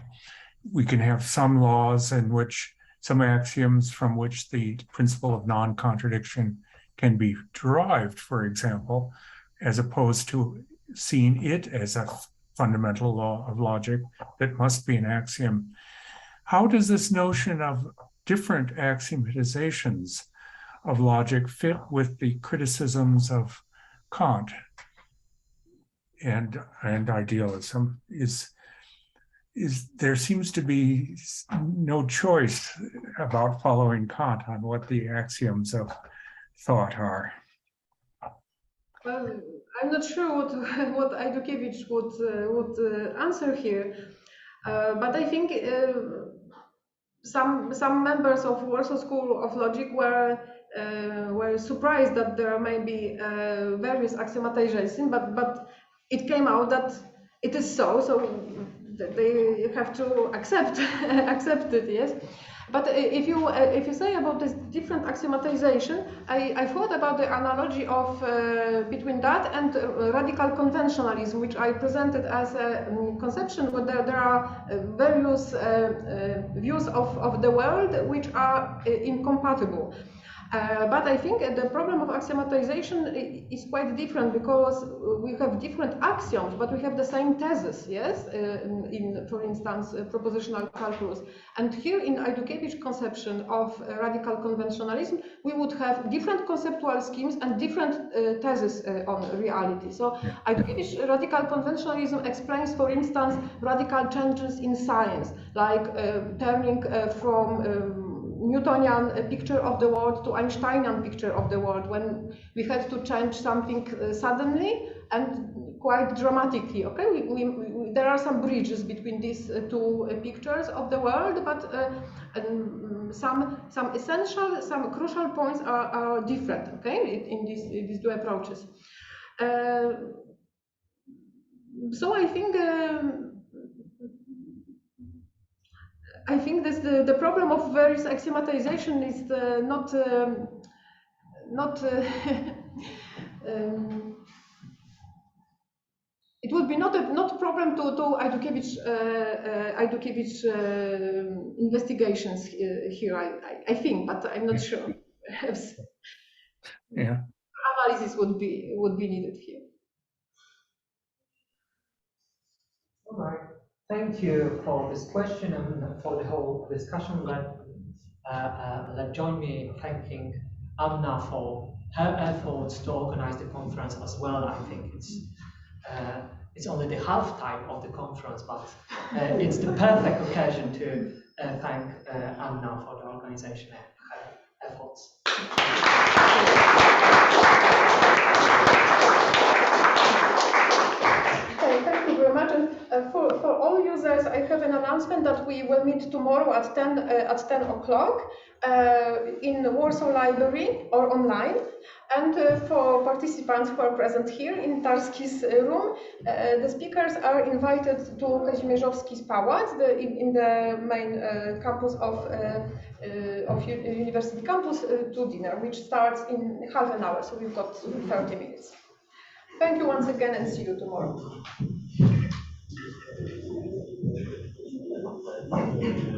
We can have some laws in which some axioms from which the principle of non-contradiction can be derived, for example, as opposed to seeing it as a fundamental law of logic that must be an axiom. How does this notion of different axiomatizations of logic fit with the criticisms of Kant and idealism? Is there seems to be no choice about following Kant on what the axioms of thought are. Well, I'm not sure what Ajdukiewicz would answer here, but I think some members of Warsaw School of Logic were surprised that there may be various axiomatization, but it came out that it is so they have to accept it, yes. But if you say about this different axiomatization, I thought about the analogy of between that and radical conventionalism, which I presented as a conception where there are various views of the world which are incompatible. But I think the problem of axiomatization is quite different, because we have different axioms, but we have the same thesis, yes, in, for instance, propositional calculus. And here in Ajdukiewicz conception of radical conventionalism, we would have different conceptual schemes and different theses on reality. So Ajdukiewicz radical conventionalism explains, for instance, radical changes in science, like turning from Newtonian picture of the world to Einsteinian picture of the world, when we had to change something suddenly and quite dramatically. Okay, there are some bridges between these two pictures of the world, but some essential, some crucial points are different. Okay, in these two approaches. So I think this the problem of various axiomatization is it would be not a problem to Ajdukiewicz investigations here. I think, but I'm not sure. Yeah. Analysis would be needed here. All right. Thank you for this question and for the whole discussion. Let join me thanking Anna for her efforts to organize the conference as well. I think it's only the half time of the conference, but it's the perfect occasion to thank Anna for the organization and her efforts. Thank you very much. And for all users, I have an announcement that we will meet tomorrow at 10 o'clock in Warsaw Library or online. And for participants who are present here in Tarski's room, the speakers are invited to Kazimierzowski's Pałac in the main campus of University Campus to dinner, which starts in half an hour. So we've got 30 minutes. Thank you once again, and see you tomorrow.